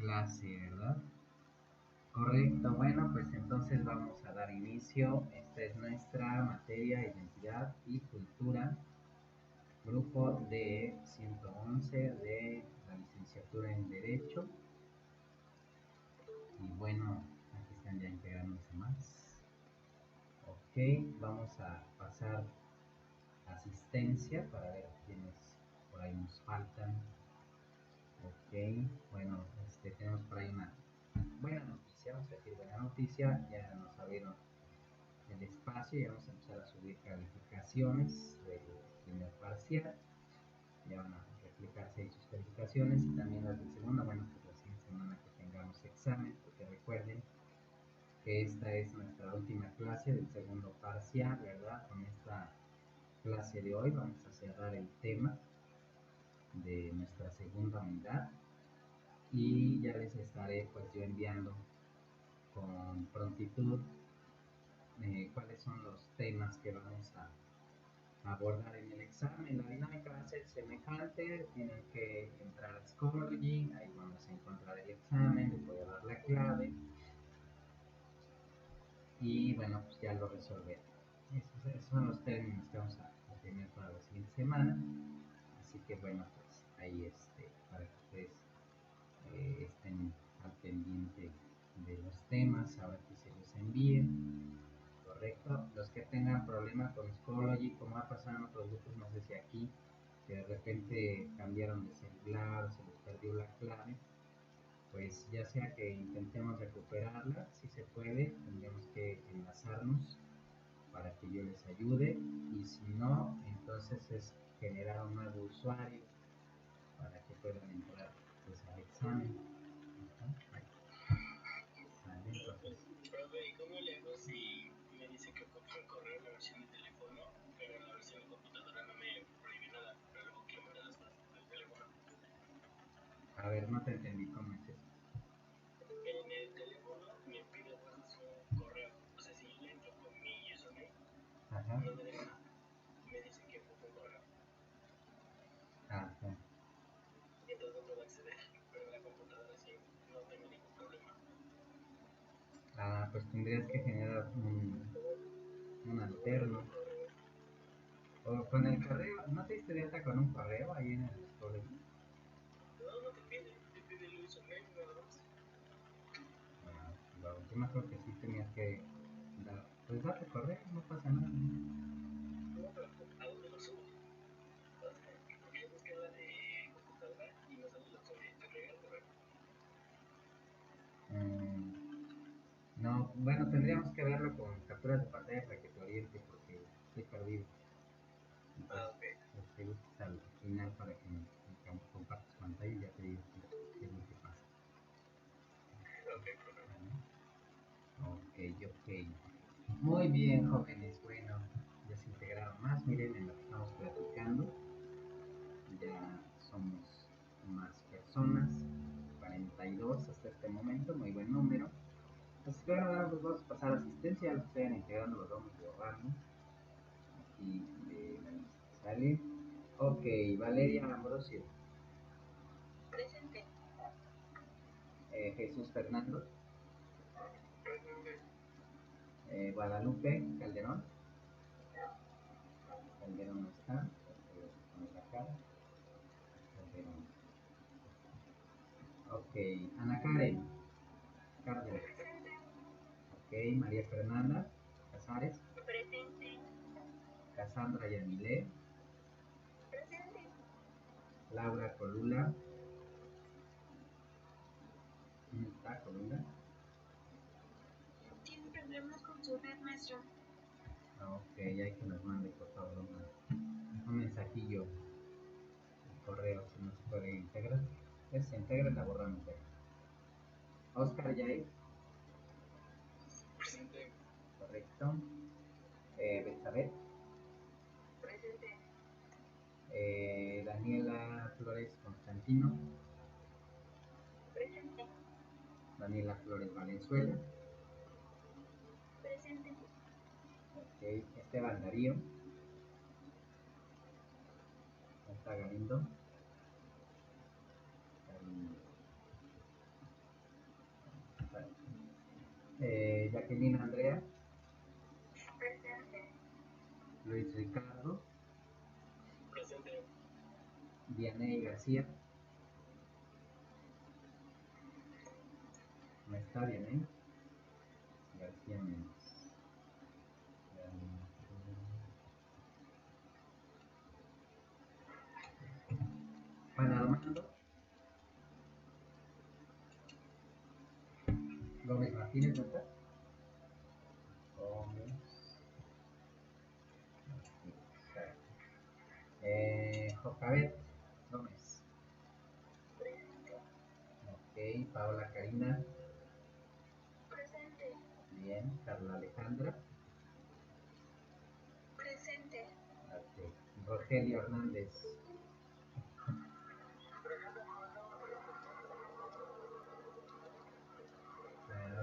clase, ¿verdad? Correcto, bueno, pues entonces vamos a dar inicio. Esta es nuestra materia, identidad y cultura, grupo de 111 de la licenciatura en Derecho. Y bueno, aquí están ya integrándose más. Ok, vamos a pasar asistencia para ver quiénes por ahí nos faltan. Ok, bueno, tenemos por ahí una buena noticia, vamos a decir buena noticia, ya nos abrieron el espacio y vamos a empezar a subir calificaciones del primer parcial, ya van a replicarse ahí sus calificaciones y también las del segundo, bueno, pues la siguiente semana que tengamos examen, porque recuerden que esta es nuestra última clase del segundo parcial, ¿verdad? Con esta clase de hoy vamos a cerrar el tema de nuestra segunda unidad y ya les estaré pues yo enviando con prontitud cuáles son los temas que vamos a abordar en el examen. La dinámica va a ser semejante, tienen que entrar a Schoology, ahí vamos a encontrar el examen, les voy a dar la clave y bueno, pues ya lo resolveré. Esos son los términos que vamos a tener para la siguiente semana, así que bueno, pues ahí para que ustedes estén al pendiente de los temas, ahora que se los envíen. Correcto, los que tengan problemas con Schoology, como ha pasado en otros grupos, no sé si aquí, que de repente cambiaron de celular, se les perdió la clave, pues ya sea que intentemos recuperarla, si se puede, tendremos que enlazarnos para que yo les ayude, y si no, entonces es generar un nuevo usuario para que puedan entrar pues, al examen. Sale, entonces. Profe, ¿y cómo le hago si me dice que ocupo el correo en la versión de teléfono, pero en la versión de computadora no me prohíbe nada, pero luego quiero mandar las cosas del teléfono? A ver, no te entendí cómo es eso. En el teléfono me pide pues un correo, o sea, si yo le entro con mi username, Ajá. no me deja, me dice que ocupo un correo, Ajá. y entonces no puedo acceder, pero en la computadora sí, no tengo ningún problema. Ah, pues tendrías que generar un alterno. O con el correo, ¿no te diste de alta con un correo ahí en el Schoology? No, no te pide el username nada más. Ah, la última creo que sí tenías que dar. Pues da tu correo, no pasa nada. No, pero ¿a dónde lo subo? O sea, porque yo busqué la de computadora y no sale la opción de agregar correo. No, bueno, tendríamos que verlo con capturas de pantalla para que te oriente porque estoy perdido. Ah, Entonces, ok. te gustes al final para que me compartas pantalla y ya te digo qué es lo que pasa. Ok, profe. Ok, ok. Muy bien, jóvenes. Bueno, ya se integraron más. Miren en lo que estamos platicando. Ya somos más personas. 42 hasta este momento. Muy buen número. Entonces, bueno, ahora pues vamos a pasar a asistencia. Ya los que se vayan integrando los vamos borrando. Aquí de la lista. ¿Sale? Ok, Valeria Ambrosio. Presente. Jesús Fernando. Presente. Guadalupe Calderón. Calderón no está. Poner acá. Calderón. Ok, Ana Karen Cárdenas. Presente. Ok, María Fernanda Casares. Presente. Cassandra Yamilé. Presente. Laura Colula. ¿Dónde está Colula? Tiene problemas con su red, maestro. Ok, hay que nos mande por favor un mensajillo, un correo si no se puede integrar. Se integra, la borramos de ahí. Oscar Yair. Presente. Correcto. Betsabé. Presente. Daniela Flores Constantino. Presente. Daniela Flores Valenzuela. Presente. Ok, Esteban Darío. Está Galindo. Galindo. Jacqueline Andrea, Presente. Luis Ricardo, Presente. Vianey García. ¿No está Vianey? García Méndez. Juan Armando Gómez Martínez, ¿no está? Gómez. Jocabet Gómez. Presente. Ok, Paola Karina. Presente. Bien, Carla Alejandra. Presente. Ok, Rogelio Hernández.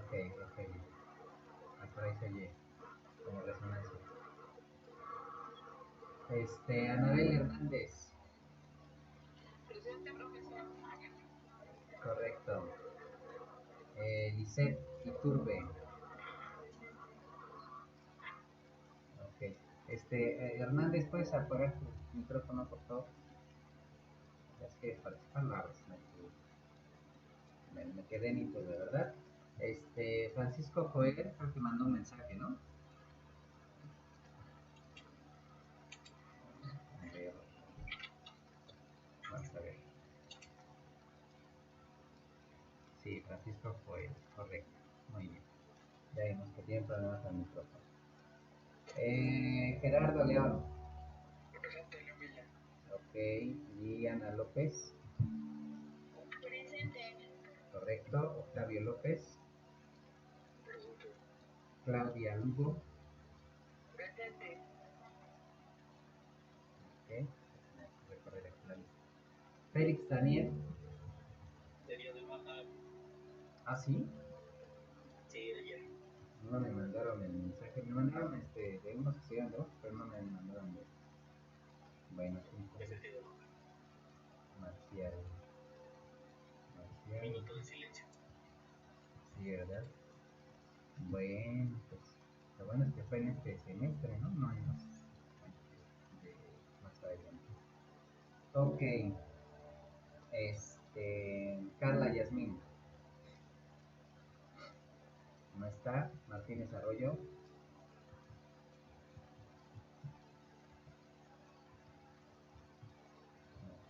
Ok, Rogelio. Por ahí se oye como resonancia. Anabel Hernández. Presente, profesor. Correcto. Lisette Iturbe. Ok. Hernández, ¿puedes apagar tu micrófono, por favor? Es que parece palabras. Me quedé nítido, de verdad. Francisco Joel, creo que mandó un mensaje, ¿no? A ver. Vamos a ver. Sí, Francisco Joel, correcto. Muy bien. Ya vimos que tiene problemas con el micrófono. Gerardo León. Presente, León Villa. Ok. Y Ana López. Presente. Correcto. Octavio López. Presente. Claudia Lugo. Presente. Ok. Recorrer aquí la lista. Félix Daniel. Sería de baja. ¿Ah, sí? Sí, de ayer. No me mandaron el mensaje. Me mandaron de unos que se iban dos, pero no me mandaron de. Bueno, sí, Ese entonces. sí de baja. Marcial. Marcial. Minuto de silencio. Sí, ¿verdad? Bueno, pues. Lo bueno es que fue en este semestre, ¿no? No hay más. Más adelante. Ok. Carla Yasmín. No está. Martínez Arroyo.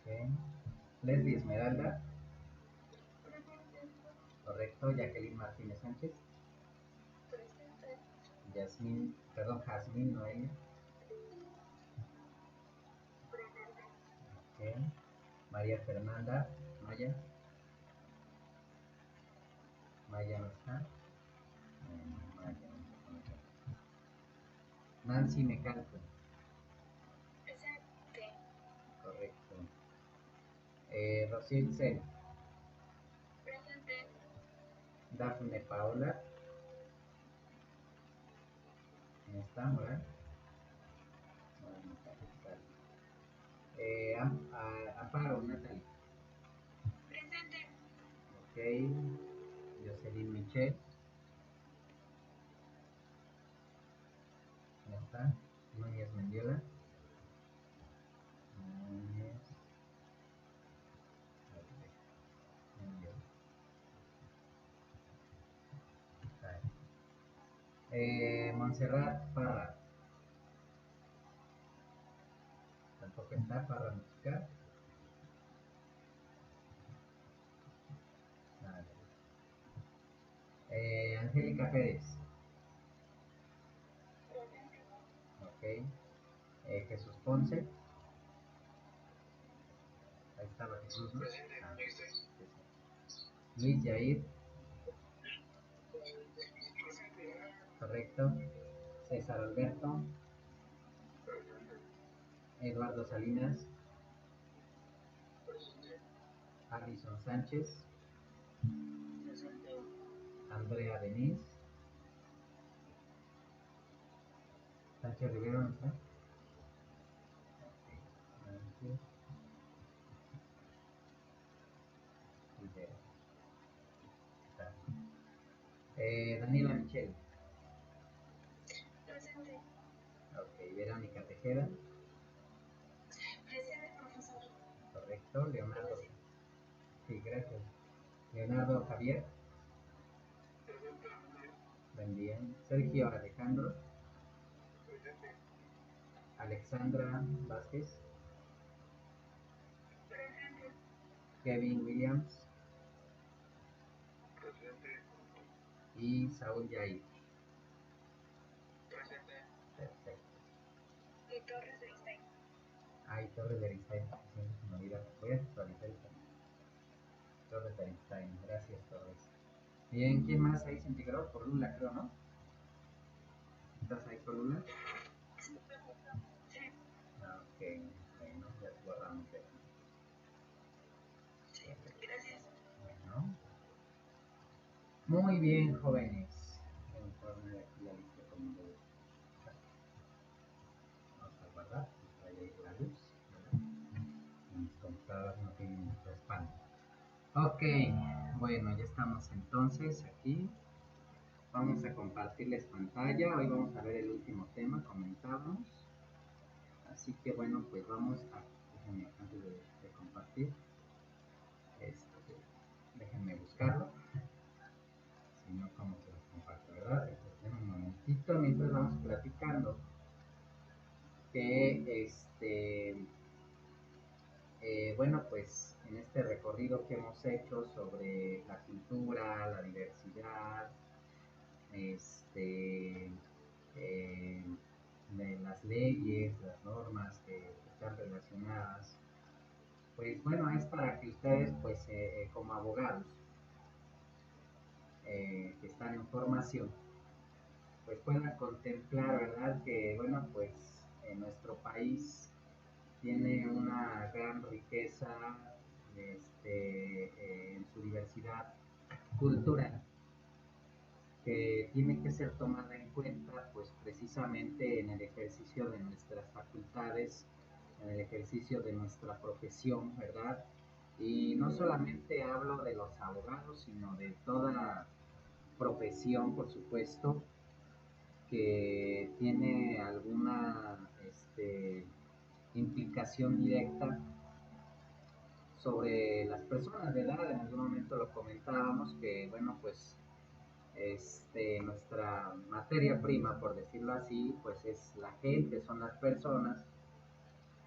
Ok. Leslie Esmeralda. Presente. Correcto. Jacqueline Martínez Sánchez. Presente. Jazmín Noelia. Presente. Ok. María Fernanda Maya. Maya no está. Maya, vamos a poner acá. Nancy Mecalco. Presente. Correcto. Rocío Itzel. Presente. Dafne Paola. ¿No está, Morán? No está. Amparo Natalie. Presente. Ok. Jocelyn Michelle. ¿No está? Núñez Mendiola. Núñez Mendiola. Está ahí. Montserrat Parra. Tampoco está. Parra Musical. Nada. Angélica Pérez. Presente. Ok. Jesús Ponce. Ahí estaba Jesús, ¿no? Presente. Ah, Este. sí. Luis Yair. Presente. Correcto. César Alberto. Presente. Eduardo Salinas. Presente. Alison Sánchez. Presente. Andrea Denise. Sánchez Rivero, ¿no está? Ok. Sánchez Rivero. Está. Daniela Michel. Tejeda. Presente, profesor. Correcto. Leonardo. Sí, gracias. Leonardo Javier. Bien. Sergio Alejandro. Alexandra Vázquez. Presente. Kevin Williams. Y Saúl Yair. Perfecto. Y Torres de Estein. Ay, Torres de Aristain. Siempre se me olvida. Voy a actualizar esta. Torres de Aristain. Gracias, Torres. Bien, ¿quién más ahí se integró? Por Lula, creo, ¿no? ¿Estás ahí por Lula? Sí, profesor. Sí, Ah, ok. Bueno, ya borramos eso. sí. Gracias. Bueno. Muy bien, jóvenes. Vamos a poner aquí la lista como debe estar. Vamos a guardar. Vaya a ir la luz. Mis computadoras no tienen respaldo. Ok, bueno, ya estamos entonces aquí. Vamos a compartirles pantalla. Hoy vamos a ver el último tema, comentábamos. Así que bueno, pues vamos a... Déjenme, antes de compartir, déjenme buscarlo. Si no, ¿cómo se los comparto, verdad? Esperen un momentito mientras vamos platicando. Que bueno, pues en este recorrido que hemos hecho sobre la cultura, la diversidad, eh, de las leyes, las normas que están relacionadas, pues bueno, es para que ustedes, pues como abogados que están en formación, pues puedan contemplar, ¿verdad? Que bueno, pues en nuestro país tiene una gran riqueza en su diversidad cultural que tiene que ser tomada en cuenta pues precisamente en el ejercicio de nuestras facultades, en el ejercicio de nuestra profesión, ¿verdad? Y no solamente hablo de los abogados, sino de toda profesión, por supuesto, que tiene alguna implicación directa sobre las personas, ¿verdad? En algún momento lo comentábamos que, bueno, pues nuestra materia prima, por decirlo así, pues es la gente, son las personas.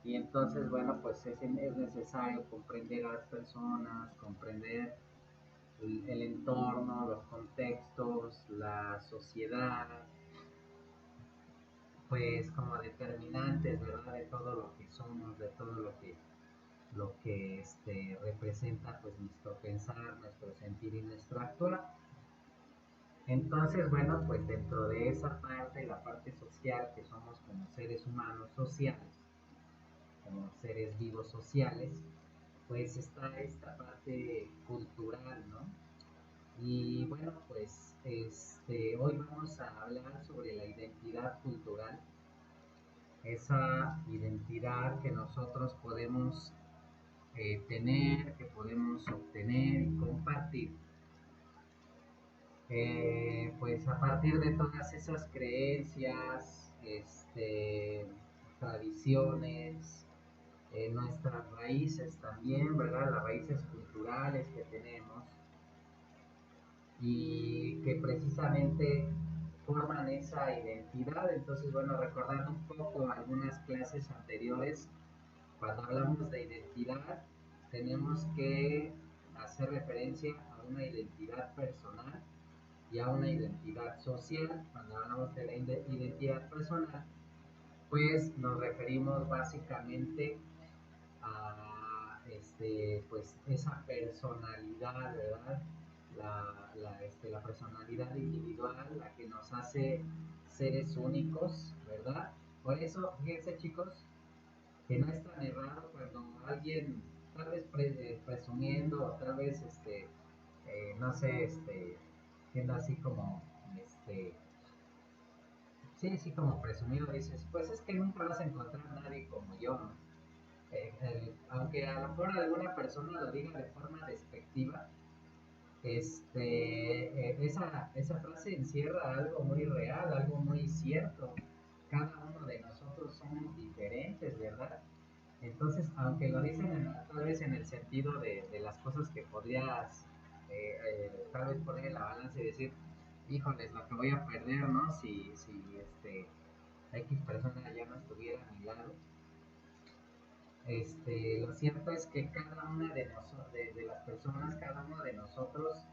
Y entonces, bueno, pues es necesario comprender a las personas, comprender el entorno, los contextos, la sociedad, pues como determinantes, ¿verdad? De todo lo que somos, de todo lo que representa pues nuestro pensar, nuestro sentir y nuestro actuar. Entonces, bueno, pues dentro de esa parte, la parte social, que somos como seres humanos sociales, como seres vivos sociales, pues está esta parte cultural, ¿no? Y bueno, pues hoy vamos a hablar sobre la identidad cultural, esa identidad que nosotros podemos tener, que podemos obtener y compartir. Pues a partir de todas esas creencias, tradiciones, nuestras raíces también, ¿verdad? Las raíces culturales que tenemos y que precisamente forman esa identidad. Entonces, bueno, recordando un poco algunas clases anteriores, cuando hablamos de identidad, tenemos que hacer referencia a una identidad personal y a una identidad social. Cuando hablamos de la identidad personal, pues nos referimos básicamente a pues esa personalidad, ¿verdad? La personalidad individual, la que nos hace seres únicos, ¿verdad? Por eso, fíjense chicos, que no es tan errado cuando alguien, tal vez presumiendo, o tal vez, no sé, siendo así como, sí, sí, como presumido, dices, pues es que nunca vas a encontrar a nadie como yo, ¿no? Aunque a lo mejor alguna persona lo diga de forma despectiva, esa frase encierra algo muy real, algo muy cierto. Cada uno de nosotros todos somos diferentes, ¿verdad? Entonces, aunque lo dicen tal vez en el sentido de las cosas que podrías tal vez poner en la balanza y decir, híjoles, lo que voy a perder, ¿no? Si X persona ya no estuviera a mi lado. Lo cierto es que cada una de las personas, cada uno de nosotros,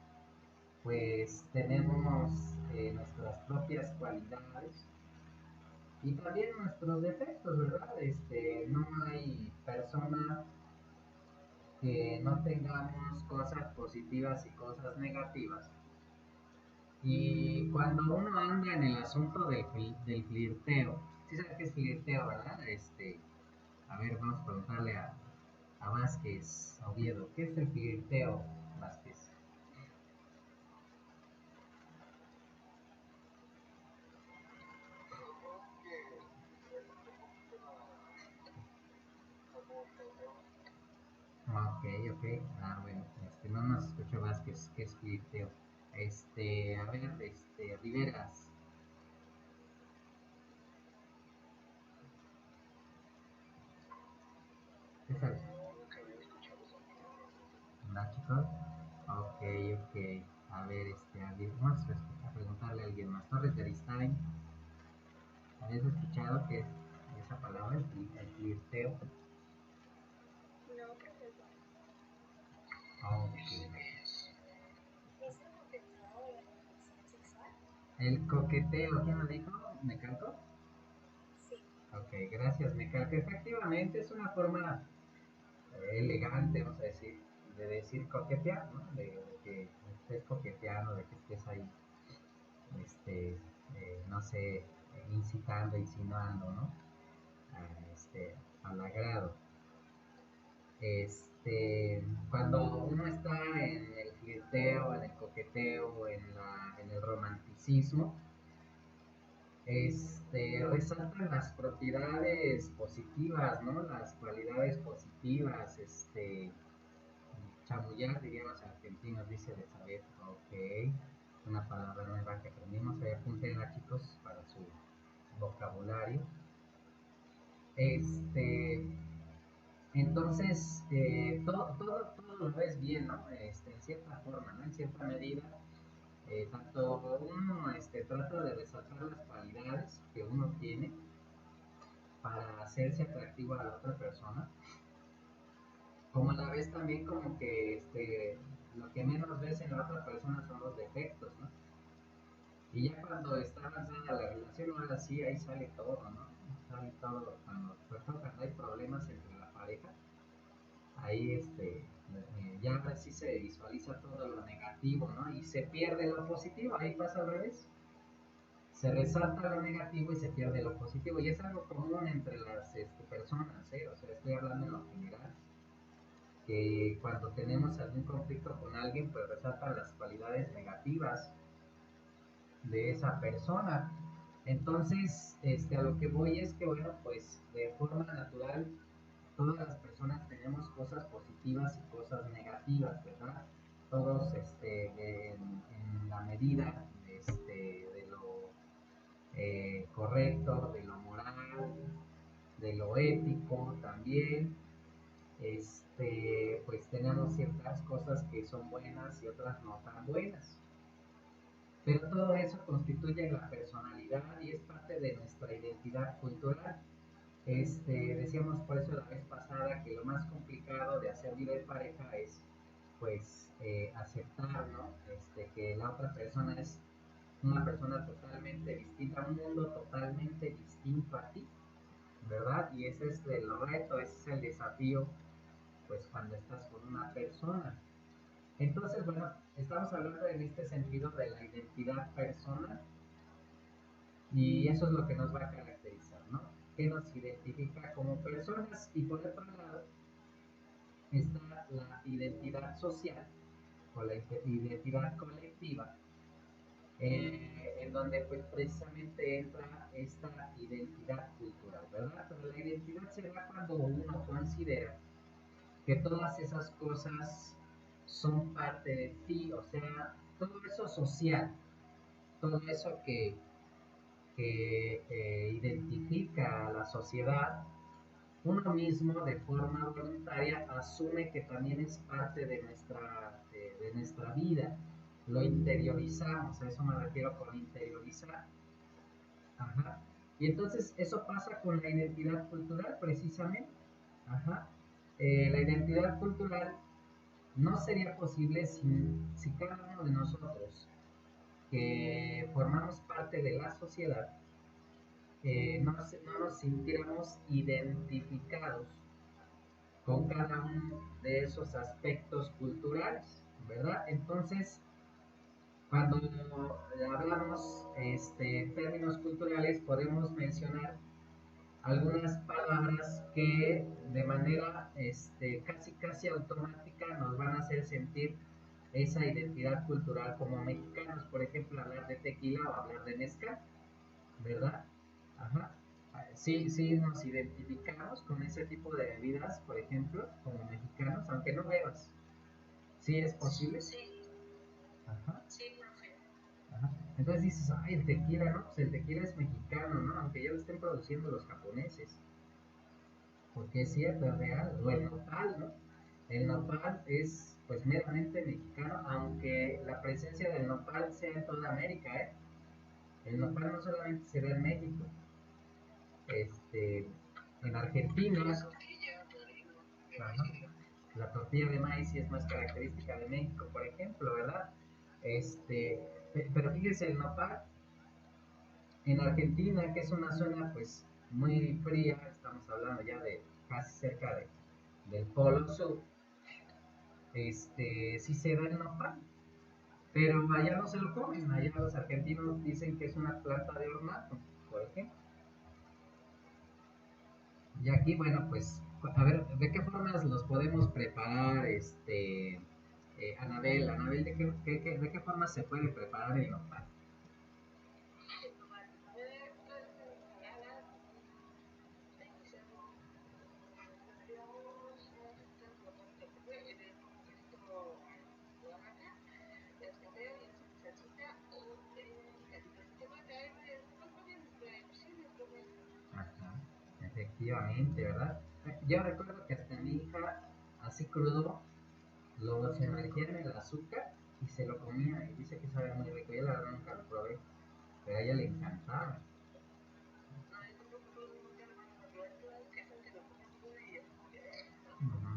pues tenemos nuestras propias cualidades y también nuestros defectos, ¿verdad? No hay persona que no tengamos cosas positivas y cosas negativas. Y cuando uno anda en el asunto del flirteo, ¿sí sabes qué es flirteo, verdad? A ver, vamos a preguntarle a Vázquez, a Oviedo, ¿qué es el flirteo, Vázquez? Ok, ok. Ah, bueno, no nos escuchó Vázquez, ¿qué es flirteo? A ver, Riveras, ¿qué sabes? ¿No, chicos? Ok, ok. A ver, vamos a preguntarle a alguien más. Torres de Aristain, ¿habías escuchado qué es esa palabra, el flirteo? No, profesor. Ok. ¿Es el coqueteo o la relación sexual? El coqueteo, ¿quién lo dijo? ¿Me calco? Sí. Ok, gracias, me calco. Efectivamente es una forma elegante, vamos a decir, de decir coquetear, ¿no? De que estés coqueteando, de que estés ahí, no sé, incitando, insinuando, ¿no? Al agrado. Cuando uno está en el flirteo, en el coqueteo, en el romanticismo, resaltan las propiedades positivas, ¿no? Las cualidades positivas, chamullar, diríamos argentinos, dice Elizabeth, ok, una palabra nueva que aprendimos, ahí apúntenla chicos para su vocabulario. Entonces, todo lo ves bien, ¿no? En cierta forma, ¿no? En cierta medida, tanto uno trata de resaltar las cualidades que uno tiene para hacerse atractivo a la otra persona, como a la vez también como que lo que menos ves en la otra persona son los defectos, ¿no? Y ya cuando está avanzada la relación, ahora sí, ahí sale todo, ¿no? Sale todo, sobre todo cuando hay problemas entre la pareja, ahí ya ahora sí se visualiza todo lo negativo, ¿no? Y se pierde lo positivo, ahí pasa al revés. Se resalta lo negativo y se pierde lo positivo. Y es algo común entre las personas, ¿eh? O sea, estoy hablando en lo general, que cuando tenemos algún conflicto con alguien, pues resaltan las cualidades negativas de esa persona. Entonces, a lo que voy es que, bueno, pues de forma natural, todas las personas tenemos cosas positivas y cosas negativas, ¿verdad? Todos, en la medida de lo correcto, de lo moral, de lo ético también, pues tenemos ciertas cosas que son buenas y otras no tan buenas. Pero todo eso constituye la personalidad y es parte de nuestra identidad cultural. Decíamos por eso la vez pasada que lo más complicado de hacer vida en pareja es pues aceptar, ¿no? Que la otra persona es una persona totalmente distinta, un mundo totalmente distinto a ti, ¿verdad? Y ese es el reto, ese es el desafío, pues cuando estás con una persona. Entonces, bueno, estamos hablando en este sentido de la identidad personal y eso es lo que nos va a caracterizar, ¿no? Que nos identifica como personas y por otro lado está la identidad social o la identidad colectiva, en donde pues precisamente entra esta identidad cultural, ¿verdad? Pero la identidad se da cuando uno considera que todas esas cosas son parte de ti, o sea, todo eso social, todo eso que que identifica a la sociedad, uno mismo de forma voluntaria asume que también es parte de nuestra vida. Lo interiorizamos, a eso me refiero con interiorizar. Ajá. Y entonces eso pasa con la identidad cultural precisamente. Ajá. La identidad cultural no sería posible si cada uno de nosotros que formamos parte de la sociedad no nos sintiéramos identificados con cada uno de esos aspectos culturales, ¿verdad? Entonces, cuando hablamos en términos culturales, podemos mencionar algunas palabras que de manera casi automática nos van a hacer sentir esa identidad cultural como mexicanos. Por ejemplo, hablar de tequila o hablar de mezcal, ¿verdad? Ajá. Sí, sí nos identificamos con ese tipo de bebidas, por ejemplo, como mexicanos, aunque no bebas. ¿Sí es posible? Sí, Ajá. sí, profe. Ajá. Entonces dices, ay, el tequila, ¿no? Pues el tequila es mexicano, ¿no? Aunque ya lo estén produciendo los japoneses. Porque es cierto, es real. O el nopal, ¿no? El nopal es pues meramente mexicano, aunque la presencia del nopal sea en toda América, ¿eh? El nopal no solamente se ve en México, en Argentina, Tortilla, harina, de maíz, ajá, la tortilla de maíz sí es más característica de México, por ejemplo, ¿verdad? Pero fíjese, el nopal en Argentina, que es una zona pues muy fría, estamos hablando ya de casi cerca del Polo Sur, sí se da el nopal, pero allá no se lo comen, allá los argentinos dicen que es una planta de ornato, por ejemplo. Y aquí, bueno, pues, a ver, ¿de qué formas los podemos preparar, Anabel, de qué forma se puede preparar el nopal? Ajá, efectivamente, ¿verdad? Yo recuerdo que hasta mi hija, así crudo, lo sumergía en el azúcar y se lo comía y dice que sabe muy rico. Yo la verdad nunca lo probé, pero a ella le encantaba. Ujú.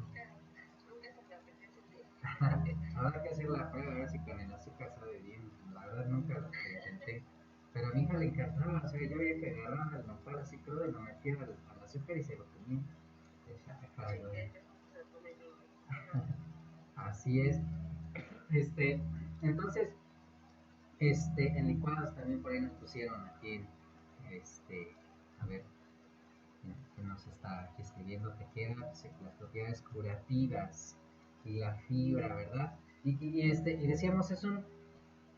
Habrá que hacer la prueba a ver si con el azúcar sabe bien. La verdad nunca lo intenté. Pero a mi hija le encantaba, o sea, yo veía que agarraba el nopal así crudo y lo metía al azúcar y se lo comía. Decía, "Ah, caray, bueno". Así es. Entonces, en licuados también por ahí nos pusieron aquí, este, a ver, que nos está aquí escribiendo Tejeda, pues, las propiedades curativas y la fibra, ¿verdad? Y decíamos,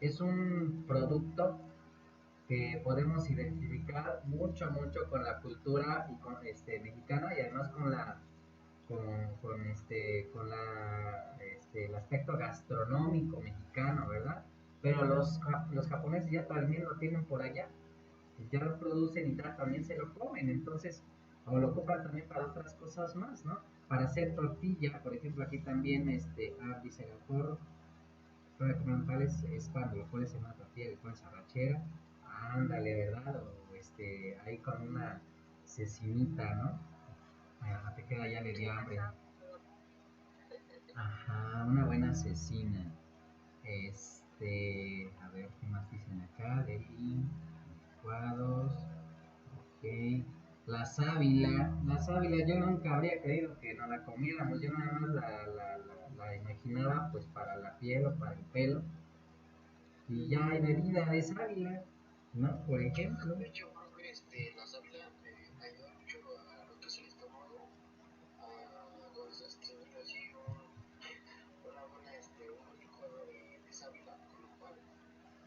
es un producto que podemos identificar mucho, mucho con la cultura y con, mexicana y además con la el aspecto gastronómico mexicano, ¿verdad? Pero los japoneses ya también lo tienen por allá, ya lo producen y ya también se lo comen, entonces, o lo ocupan también para otras cosas más, ¿no? Para hacer tortilla, por ejemplo, aquí también, dice el autor, para comer es cuando lo pones en una tortilla, le pones arrachera, ándale, ¿verdad? O ahí con una cecinita, ¿no? Ah, te queda, ya le dio hambre. Ajá, una buena cecina. A ver, ¿qué más dicen acá? Delhi, licuados, ok. La sábila, yo nunca habría creído que no la comiéramos, yo nada más la imaginaba pues para la piel o para el pelo. Y ya hay bebida de sábila, ¿no? Por ejemplo. De hecho, profe, la sábila ayuda mucho a lo que es el estómago, a los así una buena, un licuado de sábila, con lo cual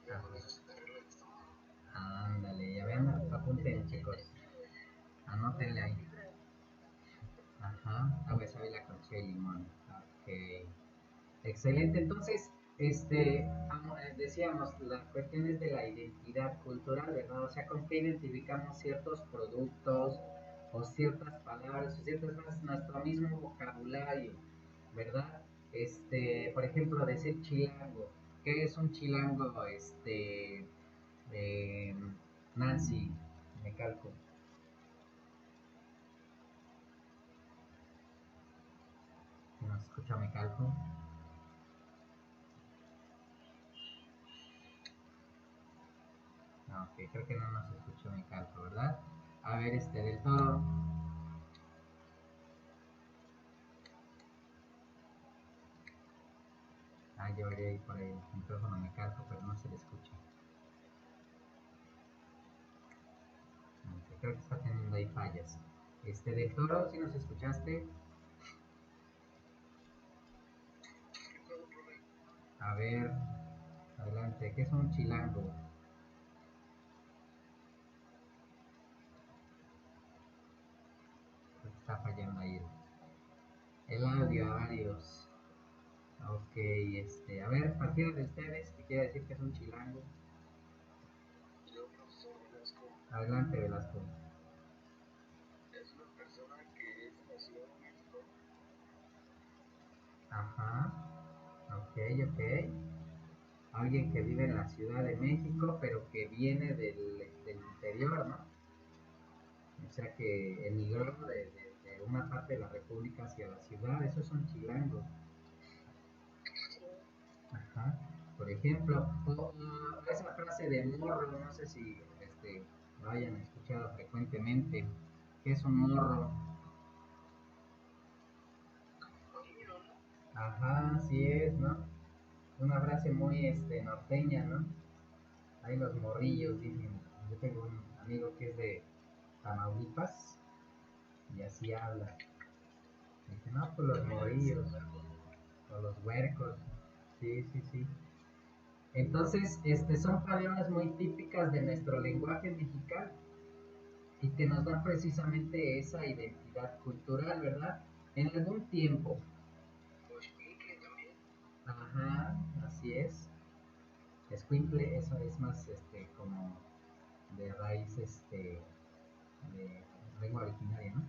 ya con eso se te arregla el estómago. Ándale, ya ven, apunten chicos, anótenle ahí. Ajá, agua de sábila con chile y limón. Ok. Excelente, entonces, decíamos, la cuestión es de la identidad cultural, ¿verdad? O sea, con qué identificamos ciertos productos o ciertas palabras o ciertas frases, nuestro mismo vocabulario, ¿verdad? Por ejemplo, decir chilango. ¿Qué es un chilango? Eh, Nancy, me calco. ¿No se escucha me calco? No, ok, creo que no nos escuchó me calco, ¿verdad? A ver, del Toro. Ah, yo iré ahí por el micrófono me calco, pero no se le escucha. Ok, creo que está teniendo ahí fallas. Del Toro, si nos escuchaste. A ver, adelante, ¿qué es un chilango? Creo que está fallando ahí el audio a varios. Ok, a ver, cualquiera de ustedes que quiera decir que es un chilango. Yo, profesor Velasco, Adelante, Velasco. es una persona que es de la Ciudad de México. Ajá, ok, ok. Alguien que vive en la Ciudad de México, pero que viene del interior, ¿no? O sea, que emigró de una parte de la República hacia la ciudad, esos son chilangos. Ajá. Por ejemplo, o esa frase de morro, no sé si lo hayan escuchado frecuentemente. ¿Qué es un morro? Ajá, así es, ¿no? Una frase muy norteña, ¿no? Ahí los morrillos dicen. Yo tengo un amigo que es de Tamaulipas y así habla. Dice, no, pues los morrillos o los huercos. Sí, sí, sí. Entonces, son palabras muy típicas de nuestro lenguaje mexicano y que nos da precisamente esa identidad cultural, ¿verdad? En algún tiempo. Ajá, así es. Escuincle, eso es más como de raíz de lengua originaria, ¿no?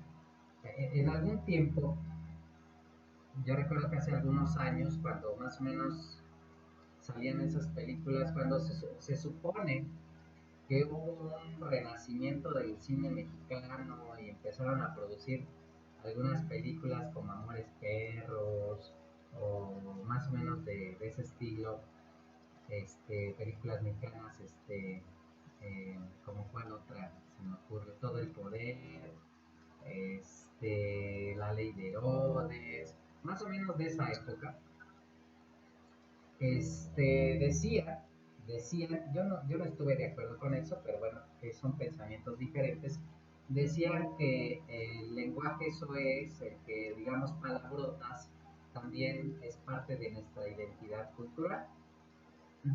En algún tiempo, yo recuerdo que hace algunos años, cuando más o menos salían esas películas, cuando se supone que hubo un renacimiento del cine mexicano y empezaron a producir algunas películas como Amores Perros o más o menos de ese estilo, películas mexicanas, como cuál otra, se me ocurre, Todo el Poder, La Ley de Herodes, más o menos de esa época. Decía, decían, yo no estuve de acuerdo con eso, pero bueno, que son pensamientos diferentes. Decían que el lenguaje eso es, el que digamos palabrotas, también es parte de nuestra identidad cultural.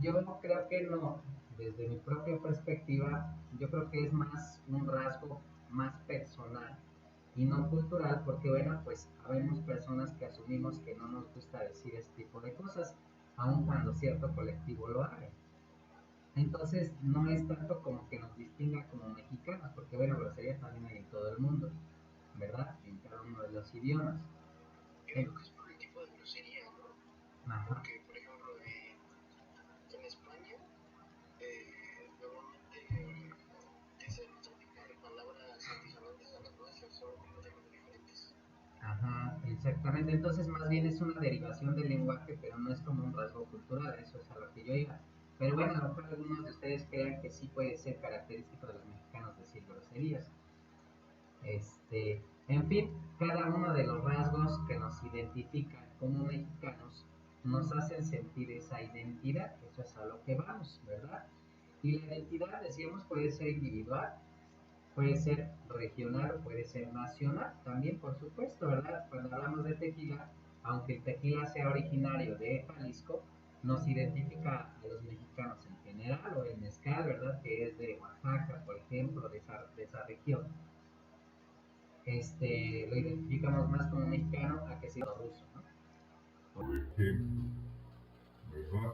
Yo creo que no, desde mi propia perspectiva, yo creo que es más un rasgo más personal y no cultural, porque bueno, pues habemos personas que asumimos que no nos gusta decir este tipo de cosas, aun cuando cierto colectivo lo haga. Entonces, no es tanto como que nos distinga como mexicanos, porque bueno, groserías también hay en todo el mundo, ¿verdad? En cada uno de los idiomas. Yo digo que es por el tipo de grosería, ¿no? Ajá. Porque, por ejemplo, en España, normalmente dicen otro tipo de palabras antisonantes a las nuestras, son completamente diferentes. Ajá, exactamente. Entonces, más bien es una derivación del lenguaje, pero no es como un rasgo cultural, eso es a lo que yo iba. Pero bueno, a lo mejor algunos de ustedes crean que sí puede ser característico de los mexicanos decir groserías. En fin, cada uno de los rasgos que nos identifican como mexicanos nos hacen sentir esa identidad, eso es a lo que vamos, ¿verdad? Y la identidad, decíamos, puede ser individual, puede ser regional o puede ser nacional también, por supuesto, ¿verdad? Cuando hablamos de tequila, aunque el tequila sea originario de Jalisco, nos identifica a los mexicanos en general, o el mezcal, ¿verdad? Que es de Oaxaca, por ejemplo, de esa región. Lo identificamos más como mexicano a que sea ruso, ¿no? Por ejemplo, ¿verdad?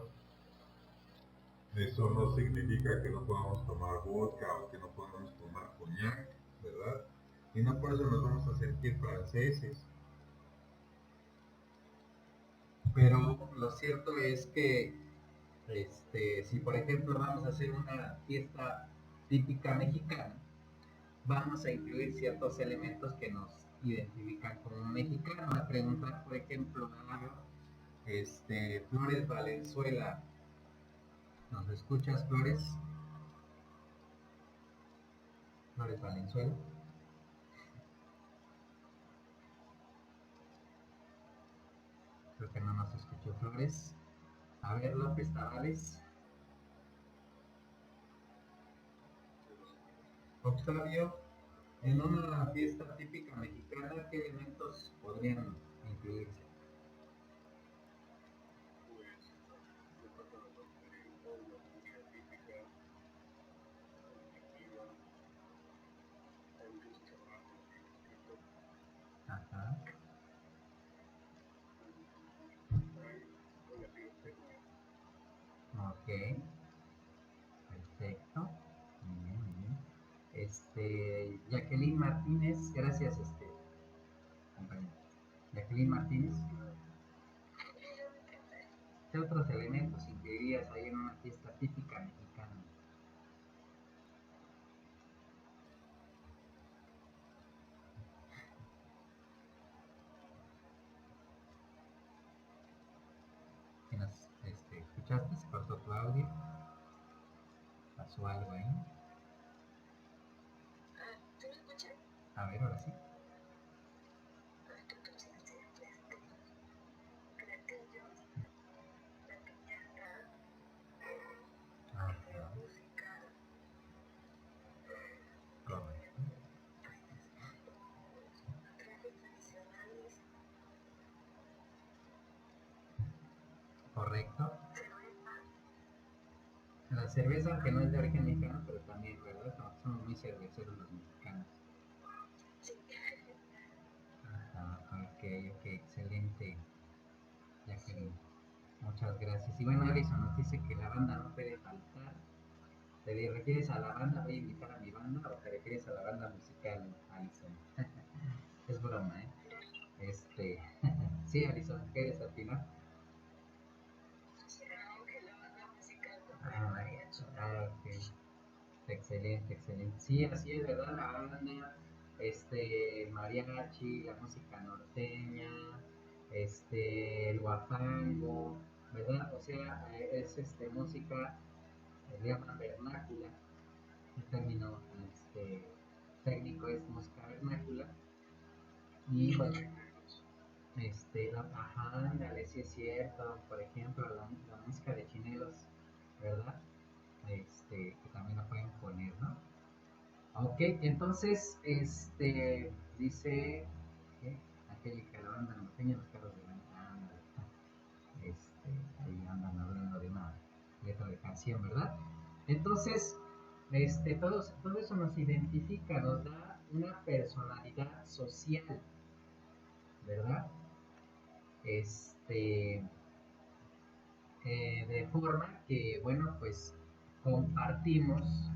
Eso no significa que no podamos tomar vodka o que no podamos tomar coñac, ¿verdad? Y no por eso nos vamos a sentir franceses. Pero lo cierto es que si por ejemplo vamos a hacer una fiesta típica mexicana, vamos a incluir ciertos elementos que nos identifican como mexicanos. A preguntar, por ejemplo, a Flores Valenzuela. ¿Nos escuchas, Flores? Flores Valenzuela. Creo que no nos escuchó Flores. A ver, López Tabales. Octavio, en una fiesta típica mexicana, ¿qué elementos podrían incluirse? Ajá. Ok. Perfecto. Muy bien, muy bien. Jacqueline Martínez, gracias, compañero. Jacqueline Martínez, ¿qué otros elementos incluirías ahí en una fiesta típica mexicana? Si nos escuchaste, se cortó tu audio, pasó algo ahí. ¿Tú me escuchas? A ver, ahora sí. Ajá. Correcto. Correcto. La cerveza, aunque no es de origen mexicano, pero también, ¿verdad? Somos muy cerveceros los mexicanos. Ajá, ok, excelente, Jacqueline. Muchas gracias. Y bueno, Alison nos dice que la banda no puede faltar. ¿Te refieres a la banda? ¿Voy a invitar a mi banda o te refieres a la banda musical, Alison? Es broma, ¿eh? Sí, Alison, ¿qué eres al final? Ok. Excelente, excelente. Sí, así es, ¿verdad? La banda, mariachi, la música norteña, el guapango, ¿verdad? O sea, es música, le llaman vernácula, el término técnico es música vernácula, y bueno, ajá, ándale, sí es cierto, por ejemplo, la música de chinelos, ¿verdad? Que también la pueden poner, ¿no? Ok, entonces, dice Angélica, la banda norteña, los carros de banda, ahí andan hablando de una letra de canción, ¿verdad? Entonces, todo eso nos identifica, nos da una personalidad social, ¿verdad? De forma que, bueno, pues compartimos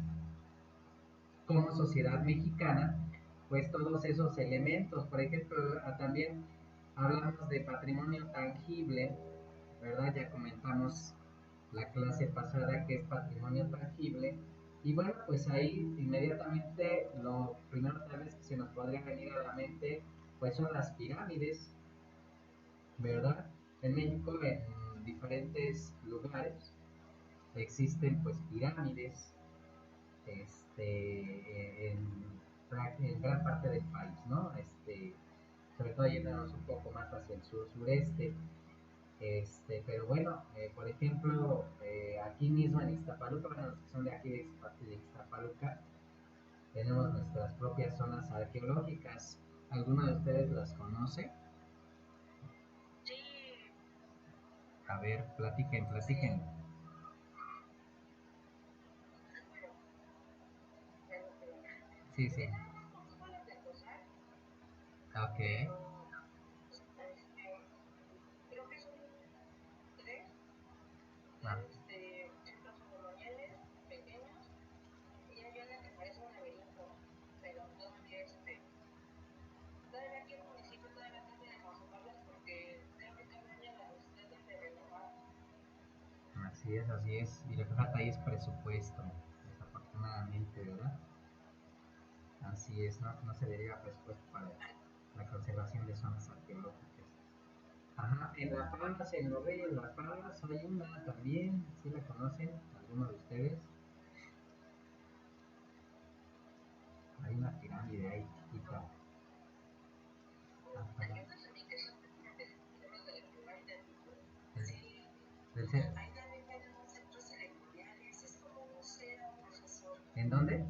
como sociedad mexicana, pues todos esos elementos. Por ejemplo, también hablamos de patrimonio tangible, ¿verdad? Ya comentamos la clase pasada que es patrimonio tangible. Y bueno, pues ahí inmediatamente lo primero tal vez que se nos podría venir a la mente, pues son las pirámides, ¿verdad? En México, en diferentes lugares, existen pues pirámides, en gran parte del país, ¿no? Sobre todo yéndonos un poco más hacia el sur-sureste. Pero bueno, por ejemplo, aquí mismo en Iztapaluca, bueno, los que son de aquí de Iztapaluca, tenemos nuestras propias zonas arqueológicas. ¿Alguno de ustedes las conoce? Sí. A ver, platiquen. Sí, sí. Ok. Creo que son tres. Ah, así es. Y lo que falta ahí es presupuesto, desafortunadamente, ¿verdad? Así es, no se deriva presupuesto para la conservación de zonas arqueológicas. Ajá, en La Paz, en Los Reyes La Paz, hay una también, ¿sí la conocen? ¿Alguno de ustedes? Hay una pirámide ahí chiquita. Ajá. Del centro. Ahí también tenemos centros ceremoniales, es como un museo, profesor. ¿En dónde? En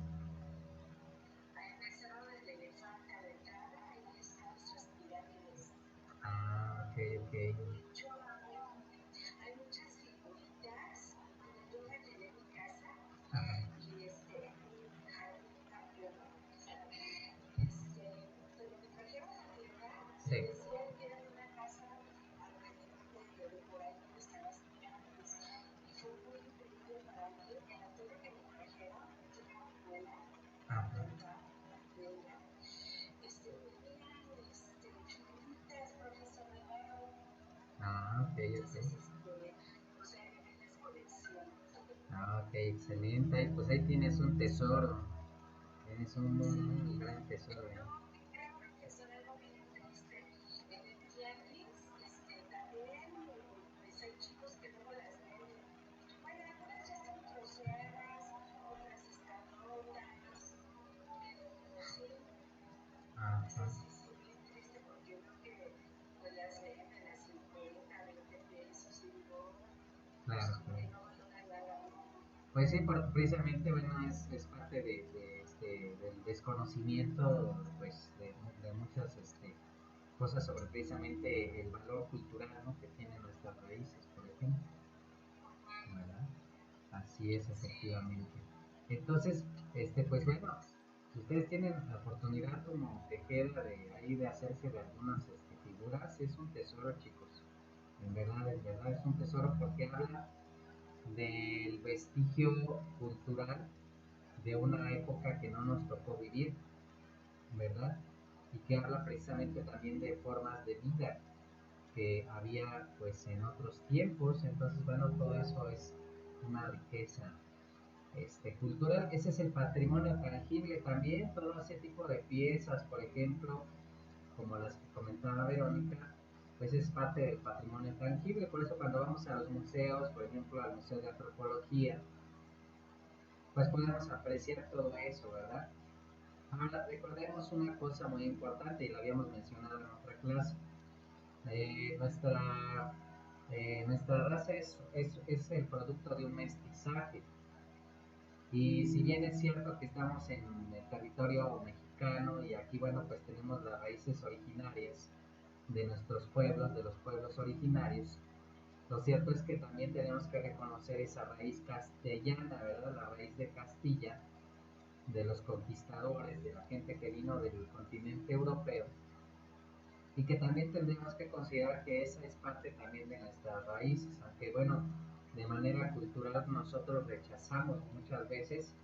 el Cerro del Elefante, a la entrada, ahí están nuestras pirámides. Ah, ok, ok. De hecho, hay muchas figuritas. Yo me quedé en mi casa Ajá. y un jardín amplio, ¿no? Pero me trajeron a la tierra, Sí. decían que era de una casa alrededor de por ahí donde están las pirámides. Y fue muy increíble para mí en la tierra que me trajeron, yo tengo mi abuela, Ajá. de ella, venían figuritas, profesor de nuevo. Ah, ok, Entonces, ok. o sea, es colección. Ah, ok, excelente. Ay, pues ahí tienes un tesoro. Tienes un gran tesoro ahí. Creo, profesor, algo bien triste. En el tianguis, también, pues hay chicos que luego las venden. Bueno, algunas ya están troceadas, otras están rotas. Sí, Ajá. sí, bien triste porque veo que pues las venden a 50, 20 pesos y digo, pues Claro, como claro. que no valoran nada, ¿no? Pues sí, precisamente, bueno, es parte del desconocimiento, pues, de muchas cosas sobre precisamente el valor cultural, ¿no? Que tienen nuestras raíces, por ejemplo, ¿verdad? Así es, efectivamente. Entonces, pues bueno, si ustedes tienen la oportunidad como Tejeda de ahí de hacerse de algunas figuras, es un tesoro, chicos. En verdad es un tesoro porque habla del vestigio cultural de una época que no nos tocó vivir, ¿verdad? Y que habla precisamente también de formas de vida que había pues en otros tiempos. Entonces, bueno, todo eso es una riqueza cultural. Ese es el patrimonio tangible también, todo ese tipo de piezas, por ejemplo, como las que comentaba Verónica, pues es parte del patrimonio tangible. Por eso cuando vamos a los museos, por ejemplo al Museo de Antropología, pues podemos apreciar todo eso, ¿verdad? Ahora, recordemos una cosa muy importante y la habíamos mencionado en otra clase. Eh, nuestra, nuestra raza es el producto de un mestizaje. Y si bien es cierto que estamos en el territorio mexicano y aquí, bueno, pues tenemos las raíces originarias de nuestros pueblos, de los pueblos originarios, lo cierto es que también tenemos que reconocer esa raíz castellana, ¿verdad? La raíz de Castilla, de los conquistadores, de la gente que vino del continente europeo, y que también tendremos que considerar que esa es parte también de nuestras raíces, aunque bueno, de manera cultural nosotros rechazamos muchas veces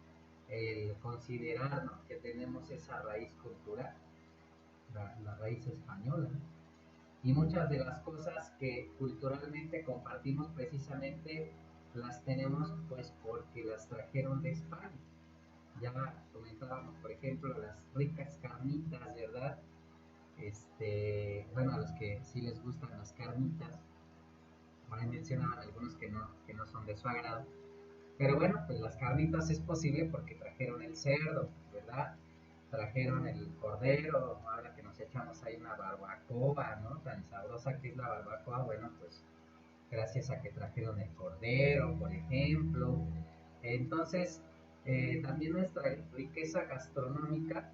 el considerar, ¿no? Que tenemos esa raíz cultural, la raíz española. Y muchas de las cosas que culturalmente compartimos precisamente las tenemos pues porque las trajeron de España. Ya comentábamos, por ejemplo, las ricas carnitas, ¿verdad? Bueno, a los que sí les gustan las carnitas, por ahí mencionaban algunos que no son de su agrado. Pero bueno, pues las carnitas es posible porque trajeron el cerdo, ¿verdad? Trajeron el cordero, ahora que nos echamos ahí una barbacoa, ¿no? Tan sabrosa que es la barbacoa, bueno, pues gracias a que trajeron el cordero, por ejemplo. Entonces, también nuestra riqueza gastronómica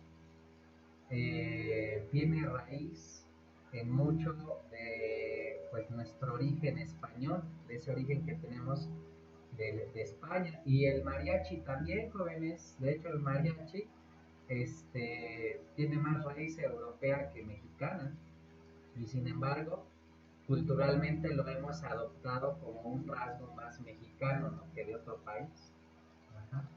tiene raíz en mucho de pues, nuestro origen español, de ese origen que tenemos de España. Y el mariachi también, jóvenes, de hecho el mariachi tiene más raíz europea que mexicana y sin embargo culturalmente lo hemos adoptado como un rasgo más mexicano, ¿no? Que de otro país. Ajá.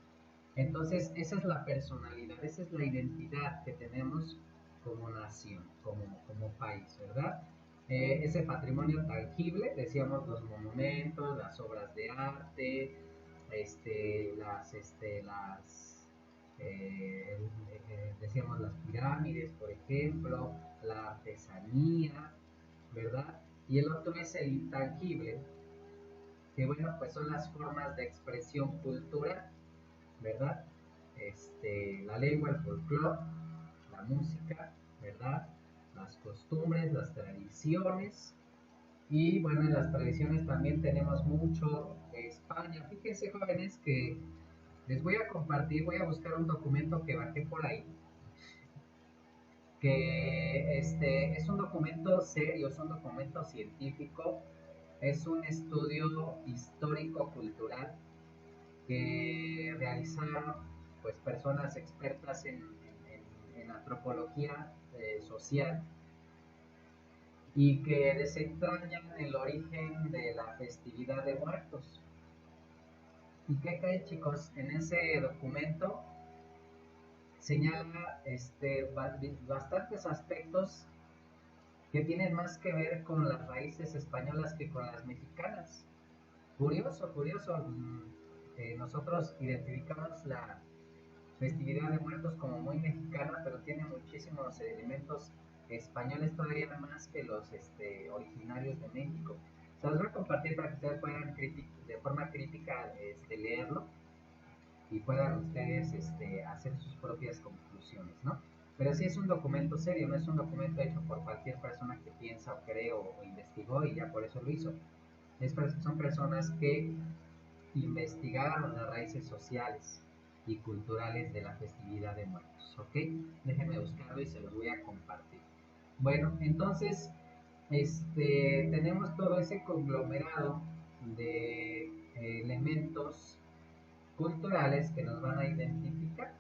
Entonces, esa es la personalidad, esa es la identidad que tenemos como nación, como país, ¿verdad? ese patrimonio tangible, decíamos los monumentos, las obras de arte, decíamos las pirámides, por ejemplo, la artesanía, ¿verdad? Y el otro es el intangible, que bueno, pues son las formas de expresión cultural, ¿verdad? La lengua, el folclore, la música, ¿verdad? Las costumbres, las tradiciones. Y bueno, en las tradiciones también tenemos mucho de España. Fíjense, jóvenes, que les voy a compartir, voy a buscar un documento que bajé por ahí, que es un documento serio, es un documento científico, es un estudio histórico-cultural que realizaron pues personas expertas en antropología social y que desentrañan el origen de la festividad de muertos. ¿Y qué creen, chicos? En ese documento señala bastantes aspectos que tienen más que ver con las raíces españolas que con las mexicanas. Curioso, curioso. Nosotros identificamos la festividad de muertos como muy mexicana, pero tiene muchísimos elementos españoles todavía más que los originarios de México. Se los voy a compartir para que ustedes puedan de forma crítica leerlo y puedan ustedes hacer sus propias conclusiones, ¿no? Pero sí es un documento serio, no es un documento hecho por cualquier persona que piensa o cree o investigó y ya por eso lo hizo. Son personas que investigaron las raíces sociales y culturales de la festividad de muertos, ¿ok? Déjenme buscarlo y se los voy a compartir. Bueno, entonces, tenemos todo ese conglomerado de elementos culturales que nos van a identificar,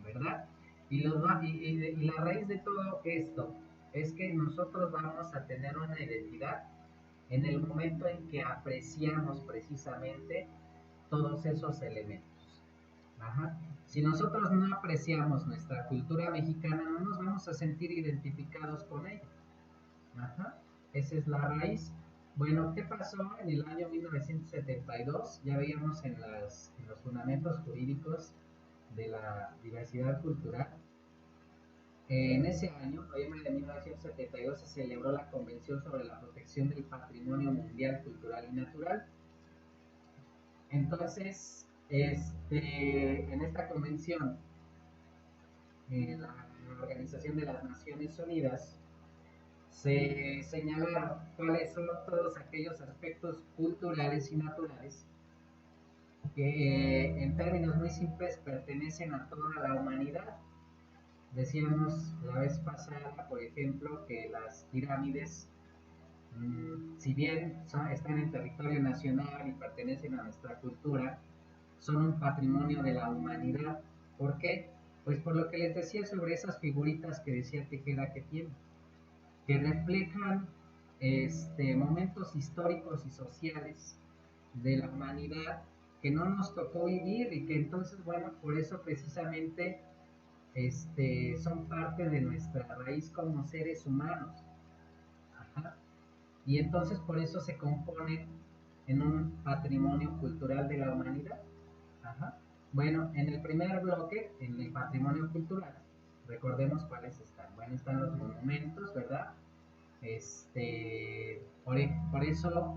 ¿verdad? Y la raíz de todo esto es que nosotros vamos a tener una identidad en el momento en que apreciamos precisamente todos esos elementos. Ajá. Si nosotros no apreciamos nuestra cultura mexicana, no nos vamos a sentir identificados con ella. Ajá. Esa es la raíz. Bueno, ¿qué pasó en el año 1972? Ya veíamos en los fundamentos jurídicos de la diversidad cultural. En ese año, noviembre de 1972, se celebró la Convención sobre la Protección del Patrimonio Mundial Cultural y Natural. Entonces, en esta convención, la Organización de las Naciones Unidas, se señalaron cuáles son todos aquellos aspectos culturales y naturales que en términos muy simples pertenecen a toda la humanidad. Decíamos la vez pasada, por ejemplo, que las pirámides, si bien están en territorio nacional y pertenecen a nuestra cultura, son un patrimonio de la humanidad. ¿Por qué? Pues por lo que les decía sobre esas figuritas que decía Tejeda que tiene, que reflejan momentos históricos y sociales de la humanidad que no nos tocó vivir y que entonces, bueno, por eso precisamente son parte de nuestra raíz como seres humanos. Ajá. Y entonces por eso se componen en un patrimonio cultural de la humanidad. Ajá. Bueno, en el primer bloque, en el patrimonio cultural, recordemos cuáles están. Bueno, están los monumentos, ¿verdad? Por eso,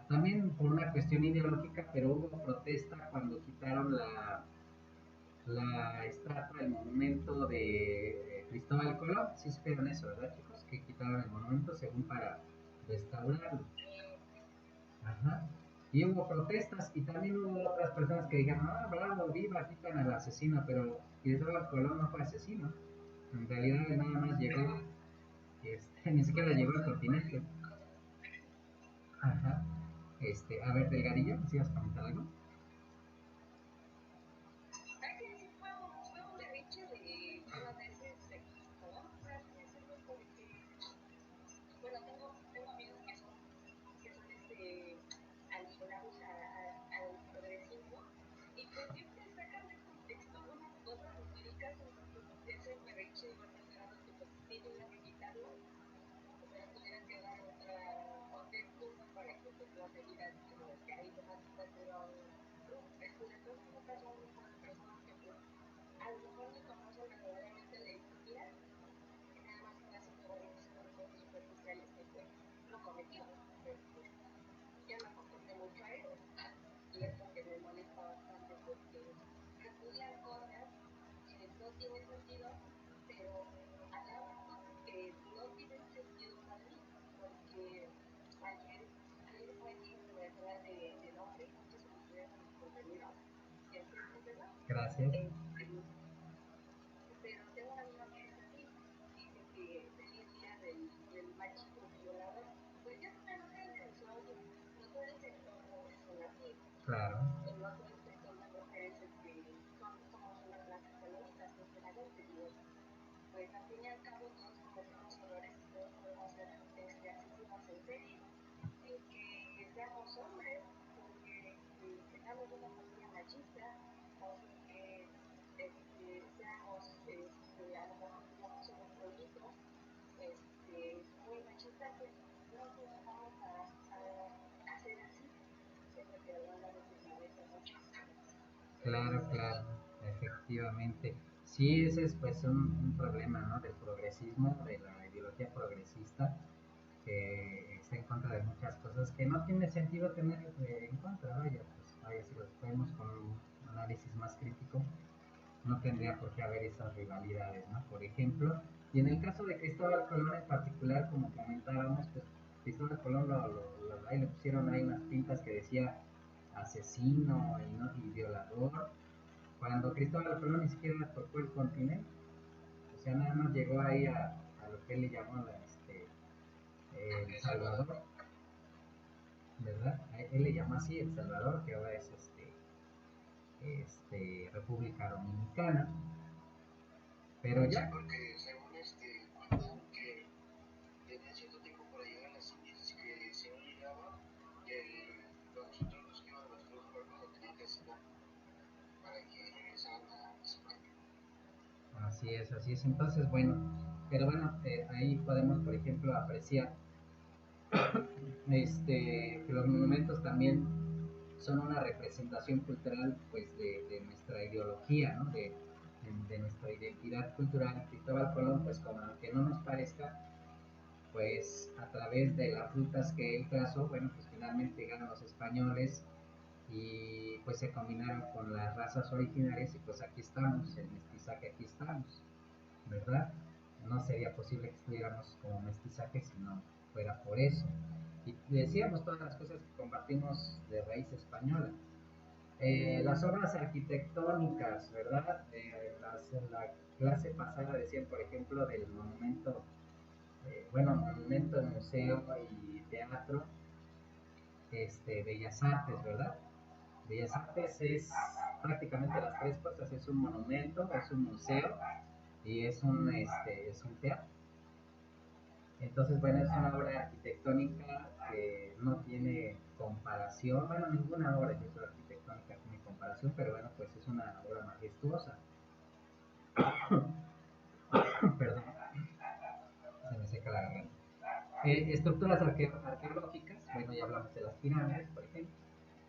también por una cuestión ideológica, pero hubo protesta cuando quitaron la estatua, el monumento de Cristóbal Colón. Sí supieron eso, ¿verdad, chicos? Que quitaron el monumento según para restaurarlo. Ajá. Y hubo protestas y también hubo otras personas que dijeron, ah, bravo, viva, quitan al asesino, pero Cristóbal Colón no fue asesino. En realidad él nada más llegó, ni siquiera llegó al continente. Ajá. A ver, Delgadillo, ¿sí vas a comentar algo? tiene sentido, pero a la vez no tiene sentido para mí, porque ayer fue el Día Internacional del Hombre, muchas felicidades a mis compañeros, y a ustedes, ¿verdad? Gracias. Pero tengo una amiga que es así, dice que feliz día del machismo violador. Pues yo no me ofende, o sea, oye, no todo el sector de hombres son así, Claro, y no todo el sector de mujeres somos unas blancas palomitas, sinceramente, digo. Pues al fin y al cabo todos cometemos errores y todos podemos ser asesinos en serie sin que seamos hombres, porque tengamos una familia machista o sin que seamos, a lo mejor digamos unos pueblitos muy machistas, pues no vamos a ser así. Es lo que verdaderamente me molesta mucho. claro, claro, efectivamente. Sí, ese es pues un problema, ¿no? Del progresismo, de la ideología progresista, que está en contra de muchas cosas que no tiene sentido tener en contra, vaya, pues vaya, si los vemos con un análisis más crítico, no tendría por qué haber esas rivalidades, ¿no? Por ejemplo, y en el caso de Cristóbal Colón en particular, como comentábamos, pues Cristóbal Colón ahí le pusieron ahí unas pintas que decía asesino y, ¿no? y violador, cuando Cristóbal Colón ni siquiera tocó el continente, o sea, nada más llegó ahí a lo que él le llamó El Salvador, ¿verdad? Él le llama así El Salvador, que ahora es República Dominicana, pero Sí, ya, porque según cuentan que tenía cierto tiempo para llegar a las Indias, que si no llegaba, los otros que iban a los tres barcos lo tenían que asignar para que regresaran a España. así es, entonces bueno, pero bueno, ahí podemos por ejemplo apreciar que los monumentos también son una representación cultural pues de nuestra ideología, ¿no? De nuestra identidad cultural. Cristóbal Colón, pues como aunque no nos parezca, pues a través de las rutas que él trazó, bueno, pues finalmente llegaron los españoles y pues se combinaron con las razas originarias y pues aquí estamos, el mestizaje aquí estamos, ¿verdad? No sería posible que estuviéramos como mestizaje si no fuera por eso. Y decíamos todas las cosas que compartimos de raíz española. Las obras arquitectónicas, ¿verdad? En la clase pasada decían, por ejemplo, del monumento, monumento, museo y teatro, Bellas Artes, ¿verdad? Bellas Artes es prácticamente las tres cosas, es un monumento, es un museo y es un teatro. Entonces, bueno, es una obra arquitectónica que no tiene comparación, bueno, ninguna obra yo creo arquitectónica tiene comparación, pero bueno, pues es una obra majestuosa. Perdón, se me seca la garganta. Estructuras arqueológicas, bueno, ya hablamos de las pirámides, por ejemplo,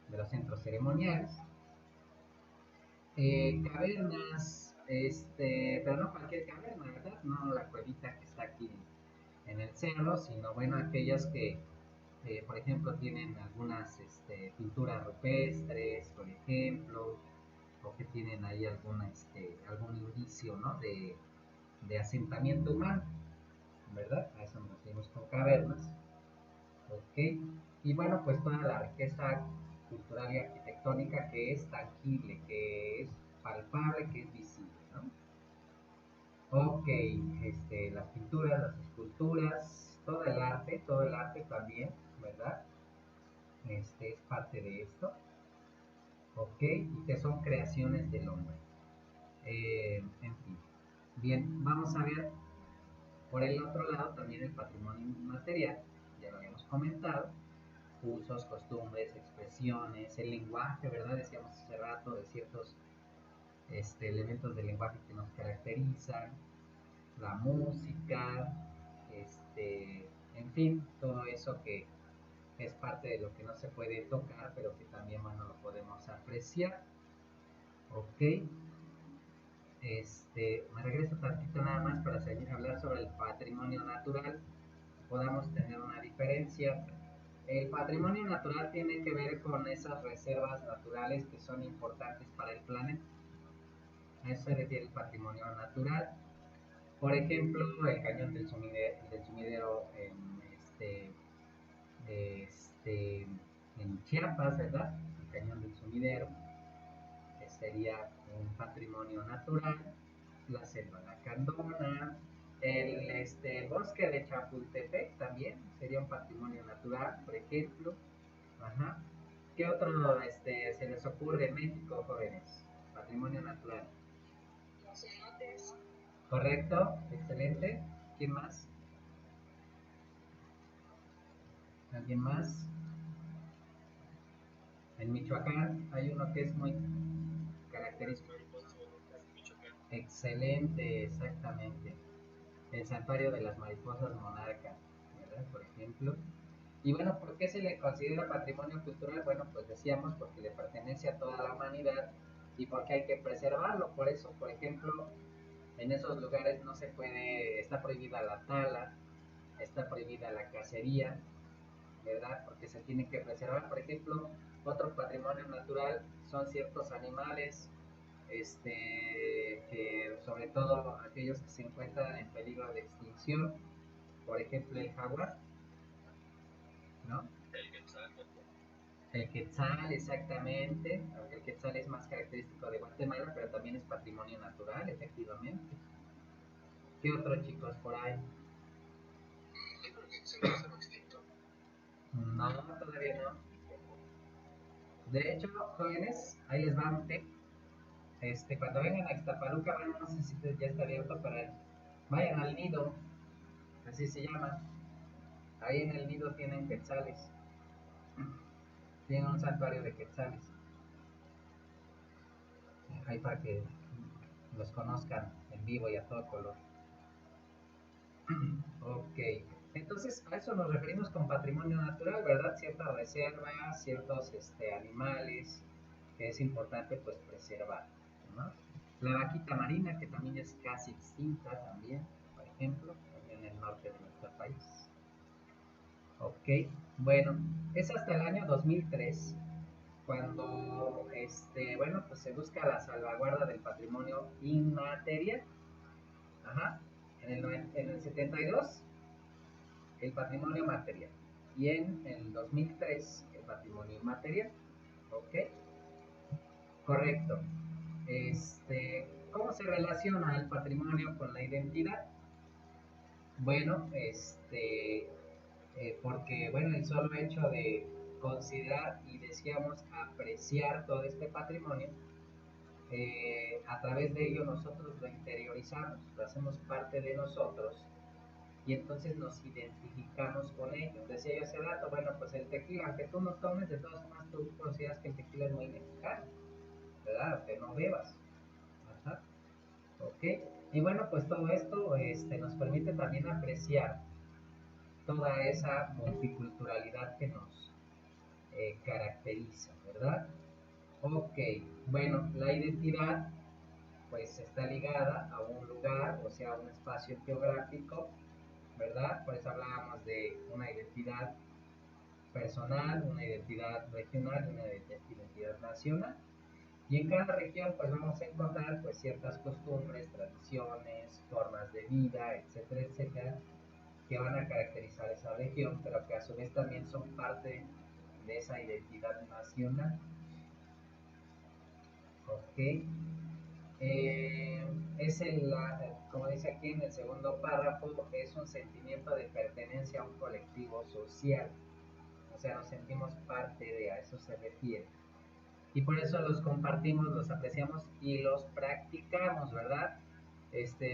de los centros ceremoniales, cavernas, pero no cualquier caverna, ¿verdad? No la cuevita que está aquí en el cerro, sino bueno, aquellas que, por ejemplo, tienen algunas pinturas rupestres, por ejemplo, o que tienen ahí algún indicio, ¿no? de asentamiento humano, ¿verdad? A eso nos referimos con cavernas, ¿ok? Y bueno, pues toda la riqueza cultural y arquitectónica que es tangible, que es palpable, que es visible, ¿no? Ok, las pinturas, las esculturas, todo el arte también, ¿verdad? Es parte de esto, ok, y que son creaciones del hombre. En fin, bien, vamos a ver por el otro lado también el patrimonio inmaterial, ya lo habíamos comentado, usos, costumbres, expresiones, el lenguaje, ¿verdad? Decíamos hace rato de ciertos elementos del lenguaje que nos caracterizan, la música, en fin, todo eso que es parte de lo que no se puede tocar, pero que también, bueno, lo podemos apreciar. Ok, me regreso tantito nada más para seguir hablar sobre el patrimonio natural, podamos tener una diferencia. El patrimonio natural tiene que ver con esas reservas naturales que son importantes para el planeta. Eso se refiere al patrimonio natural. Por ejemplo, el cañón del sumidero este, en Chiapas, ¿verdad? El cañón del sumidero, que sería un patrimonio natural. La selva lacandona, el bosque de Chapultepec también sería un patrimonio natural, por ejemplo. Ajá. ¿Qué otro se les ocurre en México, jóvenes? Patrimonio natural. Los cenotes. ¿Correcto? Excelente. ¿Quién más? ¿Alguien más? En Michoacán hay uno que es muy característico. Excelente, exactamente. El santuario de las mariposas monarcas, ¿verdad? Por ejemplo. Y bueno, ¿por qué se le considera patrimonio cultural? Bueno, pues decíamos porque le pertenece a toda la humanidad y porque hay que preservarlo. Por eso, por ejemplo, en esos lugares no se puede, está prohibida la tala, está prohibida la cacería, ¿verdad? Porque se tiene que preservar. Por ejemplo, otro patrimonio natural son ciertos animales, que sobre todo aquellos que se encuentran en peligro de extinción, por ejemplo el jaguar, ¿no? El quetzal, exactamente, aunque el quetzal es más característico de Guatemala, pero también es patrimonio natural, efectivamente. ¿Qué otros chicos por ahí? Yo creo que se va a hacer extinto. No, todavía no. De hecho, jóvenes, ahí les va un tip. Cuando vengan a Ixtapaluca, bueno, no sé si ya está abierto para él. Vayan al nido, así se llama. Ahí en el nido tienen quetzales. Tienen un santuario de quetzales. Ahí para que los conozcan en vivo y a todo color. Ok. Entonces, a eso nos referimos con patrimonio natural, ¿verdad? Ciertas reservas, ciertos animales que es importante pues preservar, ¿no? La vaquita marina, que también es casi extinta también, por ejemplo, en el norte de nuestro país. Ok, bueno, es hasta el año 2003 cuando, bueno, pues se busca la salvaguarda del patrimonio inmaterial. Ajá. En el 72, el patrimonio material. Y en el 2003, el patrimonio inmaterial. ¿Ok? Correcto. ¿Cómo se relaciona el patrimonio con la identidad? Bueno, porque, bueno, el solo hecho de considerar y decíamos apreciar todo este patrimonio, a través de ello nosotros lo interiorizamos, lo hacemos parte de nosotros y entonces nos identificamos con ello. Decía yo hace rato, bueno, pues el tequila, aunque tú no tomes, de todas formas tú consideras que el tequila es muy mexicano, ¿verdad? Aunque no bebas. Ajá. ¿Ok? Y bueno, pues todo esto nos permite también apreciar toda esa multiculturalidad que nos caracteriza, ¿verdad? Ok, bueno, la identidad pues está ligada a un lugar, o sea, a un espacio geográfico, ¿verdad? Por eso hablábamos de una identidad personal, una identidad regional y una identidad nacional. Y en cada región pues vamos a encontrar pues ciertas costumbres, tradiciones, formas de vida, etcétera, etcétera, que van a caracterizar esa región, pero que a su vez también son parte de esa identidad nacional. ¿Ok? Como dice aquí en el segundo párrafo, es un sentimiento de pertenencia a un colectivo social. O sea, nos sentimos parte de, a eso se refiere. Y por eso los compartimos, los apreciamos y los practicamos, ¿verdad?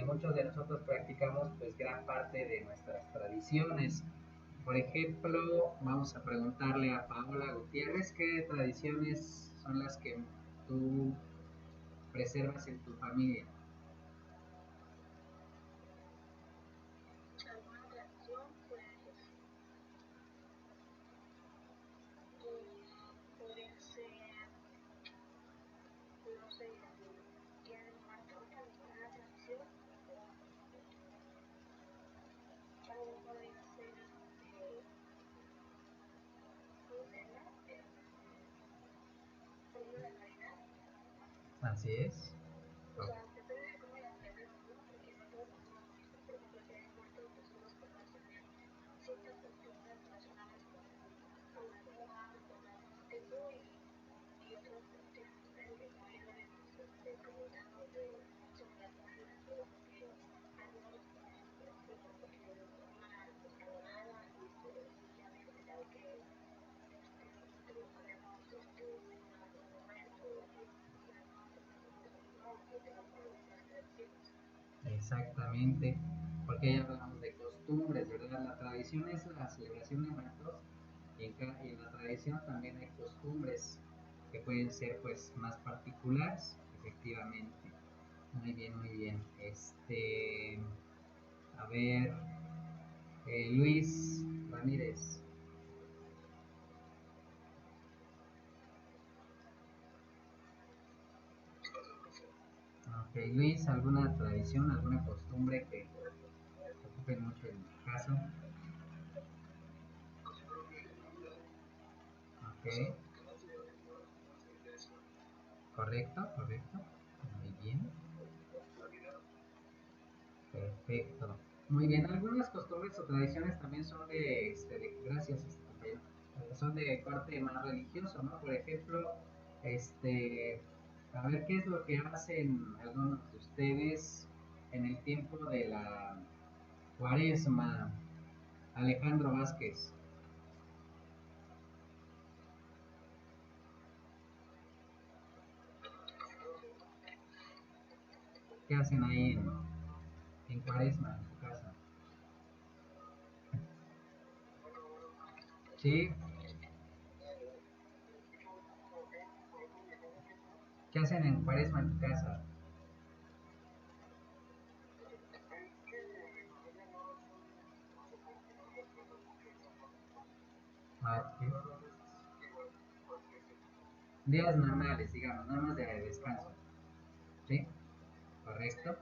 Muchos de nosotros practicamos pues gran parte de nuestras tradiciones. Por ejemplo, vamos a preguntarle a Paola Gutiérrez qué tradiciones son las que tú preservas en tu familia. Alguna tradición, pues, podría ser, no sé, Día de Muertos, alguna tradición, o podría ser, ¿cómo se llama? Por ejemplo, la Navidad. Así es. O sea, depende de cómo la celebremos, ¿no? Porque no todos hacemos lo mismo. Por ejemplo, si hay muertos, pues unos podrán tener ciertas costumbres relacionadas con la tumba, con el festejo, y otros pues tienen diferente, como ya lo habíamos comentado, sobre las comidas, pero porque algunos pues como que de forma pues calorada, y ya había comentado que nosotros no podemos cenar con los muertos, o sea, no hacemos como lo mismo, aunque tengamos las mismas tradiciones. Exactamente, porque ya hablamos de costumbres, ¿verdad? La tradición es la celebración de muertos y en la tradición también hay costumbres que pueden ser pues más particulares, efectivamente. Muy bien, muy bien. A ver, Luis Ramírez. Ok, Luis, ¿alguna tradición, alguna costumbre que ocupe mucho en casa? Ok, correcto, correcto. Muy bien, perfecto. Muy bien, algunas costumbres o tradiciones también son gracias, compañero, son de corte más religioso, ¿no? Por ejemplo, a ver qué es lo que hacen algunos de ustedes en el tiempo de la Cuaresma. Alejandro Vázquez, ¿qué hacen ahí en Cuaresma, en tu casa? Sí, ¿qué hacen en Cuaresma en tu casa? Ah, ok. Días normales, digamos, nada más de descanso. ¿Sí? Correcto.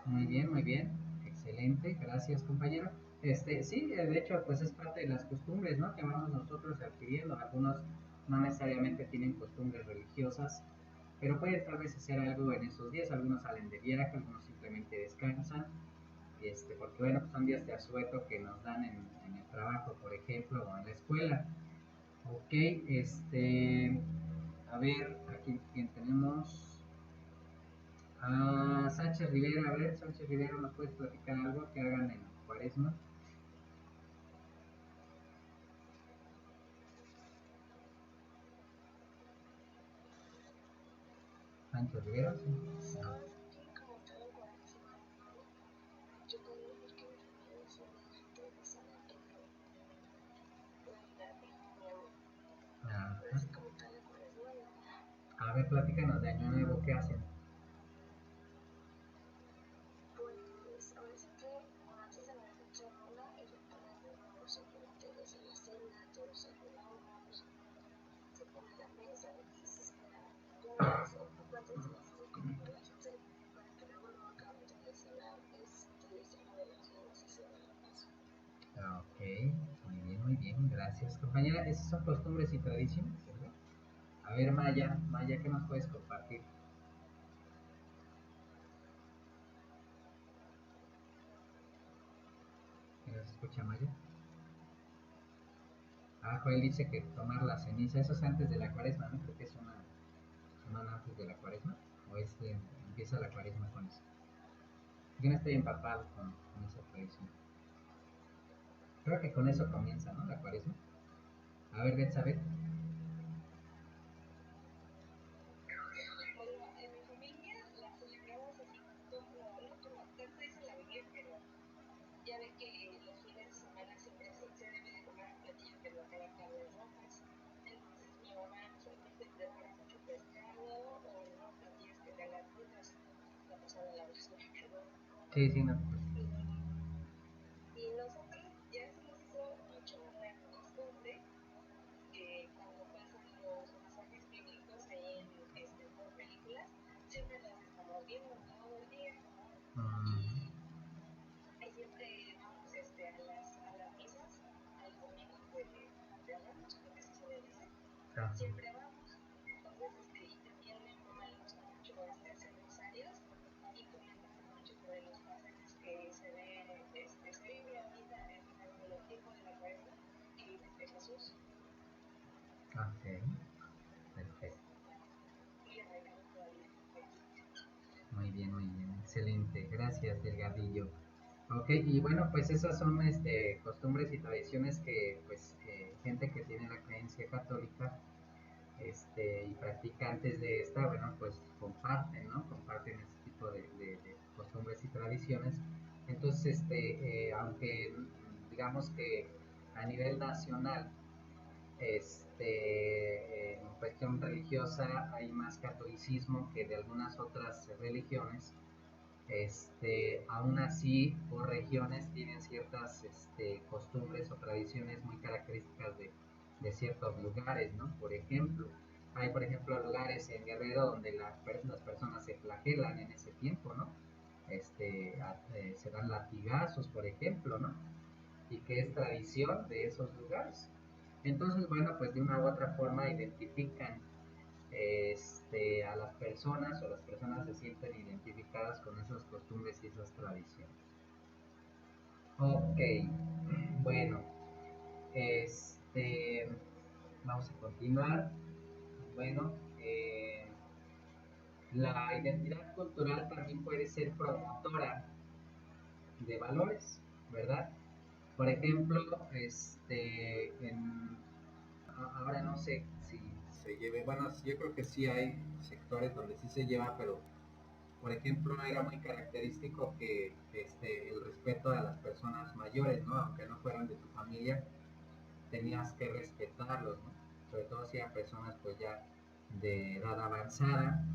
Muy bien. Excelente. Gracias, compañero. Sí, de hecho, pues es parte de las costumbres, ¿no? Que vamos nosotros adquiriendo. Algunos no necesariamente tienen costumbres religiosas, pero pueden tal vez hacer algo en esos días. Algunos salen de viaje, algunos simplemente descansan. Porque bueno, pues son días de asueto que nos dan en el trabajo, por ejemplo, o en la escuela. Ok, a ver, aquí quién tenemos. Sánchez Rivera, a ver, Sánchez Rivera, ¿nos puedes platicar algo que hagan en Cuaresma? Sánchez Rivera, sí. Ahora sí, como todo en Cuaresma, yo puedo decir que mi familia suele realizar la Navidad y Año Nuevo. Pero así como tal de Cuaresma, no. A ver, platícanos de Año Nuevo, ¿qué hacen? Pues ahora sí que antes de la Nochebuena, simplemente desde la cena, todos saludamos, se pone la mesa y se espera un poco antes de las 5, como a las 11, para que luego no acabando de cenar, se lave las manos y se dé la paso. Ok, muy bien, gracias, compañera. Esas son costumbres y tradiciones, ¿verdad? A ver, Maya, ¿qué nos puedes compartir? ¿Qué nos escucha, Maya? Joel dice que tomar la ceniza, eso es antes de la Cuaresma, ¿no? Creo que es una semana antes de la Cuaresma, o empieza la Cuaresma con eso. Yo no estoy empapado con esa tradición. Creo que con eso comienza, ¿no? La Cuaresma. A ver, Betsabé. Bueno, en mi familia la celebramos así como, no como tanto dice la Biblia, pero ya ven que los fines de semana siempre se debe de comer un platillo que no tenga carnes rojas. Entonces mi mamá usualmente prepara mucho pescado o unos platillos que tengan frutas. La pasada la versión, perdón. Sí, sí, no. Y nosotros ya se nos hizo mucho una costumbre que cuando pasan los pasajes bíblicos ahí por películas, siempre las estamos viendo todo el día. Y siempre vamos a las misas, a los domingos de Ramos, creo que así se le dice. Siempre vamos. Entonces, y también a mi mamá le gusta mucho hacer rosarios. sobre los pasajes que se vive ahorita en el tiempo de la cuaresma y de Jesús. Ok, perfecto. Y le regalo todavía. Muy bien, excelente. Gracias, Delgadillo. Ok, y bueno, pues esas son costumbres y tradiciones que pues gente que tiene la creencia católica y practicantes de esta, bueno, pues comparten, ¿no? Comparten este tipo de costumbres y tradiciones. Entonces, aunque digamos que a nivel nacional, en cuestión religiosa hay más catolicismo que de algunas otras religiones, aún así por regiones tienen ciertas costumbres o tradiciones muy características de ciertos lugares, ¿no? Por ejemplo, hay por ejemplo lugares en Guerrero donde las personas se flagelan en ese tiempo, ¿no? Se dan latigazos, por ejemplo, ¿no? Y que es tradición de esos lugares. Entonces, bueno, pues de una u otra forma identifican a las personas o las personas se sienten identificadas con esas costumbres y esas tradiciones. Ok, bueno, vamos a continuar. Bueno, la identidad cultural también puede ser promotora de valores, ¿verdad? Por ejemplo, ahora no sé si Se lleve, bueno, yo creo que sí hay sectores donde sí se lleva, pero por ejemplo era muy característico que el respeto a las personas mayores, ¿no? Aunque no fueran de tu familia, tenías que respetarlos, ¿no? Sobre todo si eran personas pues ya de edad avanzada.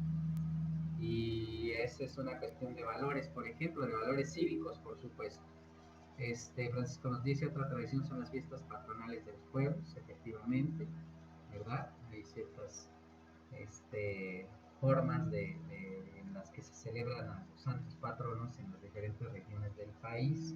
Y esa es una cuestión de valores, por ejemplo, de valores cívicos, por supuesto. Francisco nos dice, otra tradición son las fiestas patronales de los pueblos, efectivamente, ¿verdad? Hay ciertas formas en las que se celebran a los santos patronos en las diferentes regiones del país.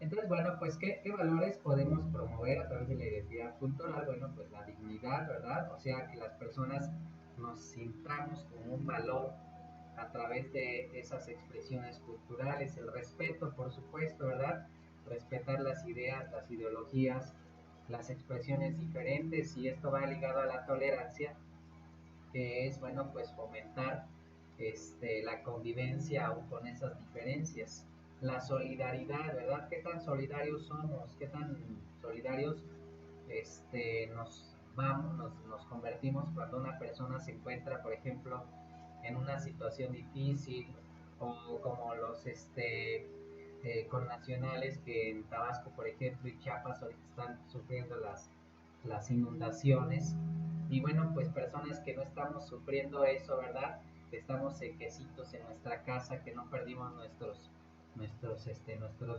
Entonces, bueno, pues, ¿qué valores podemos promover a través de la identidad cultural? Bueno, pues la dignidad, ¿verdad? O sea, que las personas nos sintamos como un valor a través de esas expresiones culturales, el respeto, por supuesto, ¿verdad? Respetar las ideas, las ideologías, las expresiones diferentes, y esto va ligado a la tolerancia, que es, bueno, pues fomentar la convivencia aún con esas diferencias. La solidaridad, ¿verdad? ¿Qué tan solidarios somos? ¿Qué tan solidarios nos convertimos cuando una persona se encuentra, por ejemplo, en una situación difícil, o como los connacionales que en Tabasco, por ejemplo, y Chiapas ahorita están sufriendo las inundaciones? Y bueno, pues personas que no estamos sufriendo eso, ¿verdad? Que estamos sequecitos en nuestra casa, que no perdimos nuestros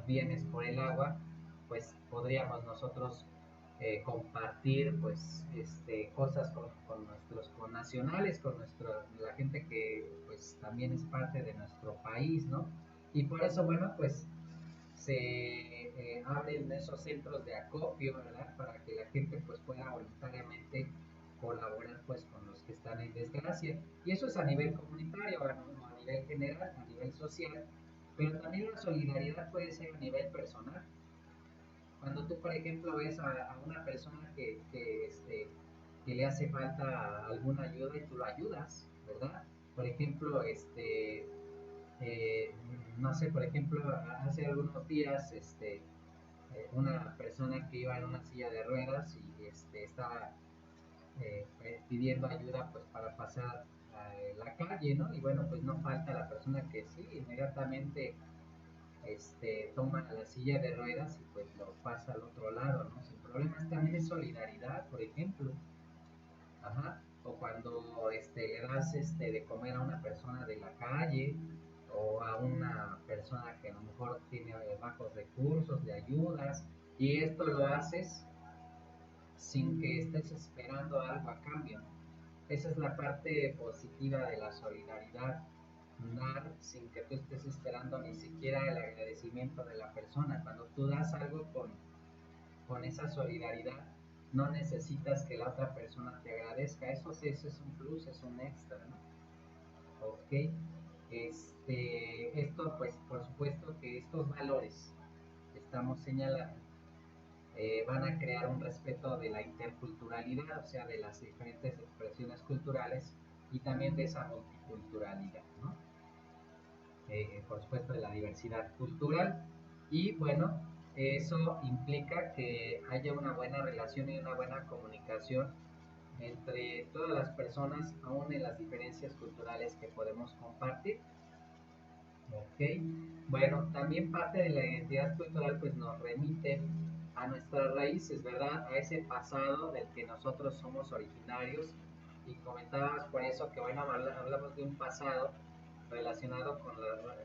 bienes por el agua, pues podríamos nosotros compartir pues cosas con nuestros connacionales, con la gente que pues también es parte de nuestro país, ¿no? Y por eso, bueno, pues se abren esos centros de acopio, ¿verdad? Para que la gente pues pueda voluntariamente colaborar pues con los que están en desgracia. Y eso es a nivel comunitario, ¿no? A nivel general, a nivel social, pero también la solidaridad puede ser a nivel personal. Cuando tú, por ejemplo, ves a una persona que le hace falta alguna ayuda y tú lo ayudas, ¿verdad? Por ejemplo, eh, no sé, por ejemplo, hace algunos días, una persona que iba en una silla de ruedas y estaba pidiendo ayuda pues para pasar la calle, ¿no? Y bueno, pues no falta la persona que sí, inmediatamente toma la silla de ruedas y pues lo pasa al otro lado, ¿no? Sin problemas. También es solidaridad, por ejemplo. Ajá. O cuando le das de comer a una persona de la calle, o a una persona que a lo mejor tiene bajos recursos, le ayudas, y esto lo haces sin que estés esperando algo a cambio. Esa es la parte positiva de la solidaridad, dar sin que tú estés esperando ni siquiera el agradecimiento de la persona. Cuando tú das algo con esa solidaridad, no necesitas que la otra persona te agradezca. Eso es un plus, es un extra, ¿no? Ok. esto, pues por supuesto que estos valores que estamos señalando van a crear un respeto de la interculturalidad, o sea, de las diferentes expresiones culturales y también de esa multiculturalidad, ¿no? Por supuesto de la diversidad cultural y bueno, eso implica que haya una buena relación y una buena comunicación entre todas las personas, aún en las diferencias culturales que podemos compartir. Ok, bueno, también parte de la identidad cultural pues nos remite a nuestras raíces, ¿verdad? A ese pasado del que nosotros somos originarios y comentábamos por eso que bueno, hablamos de un pasado relacionado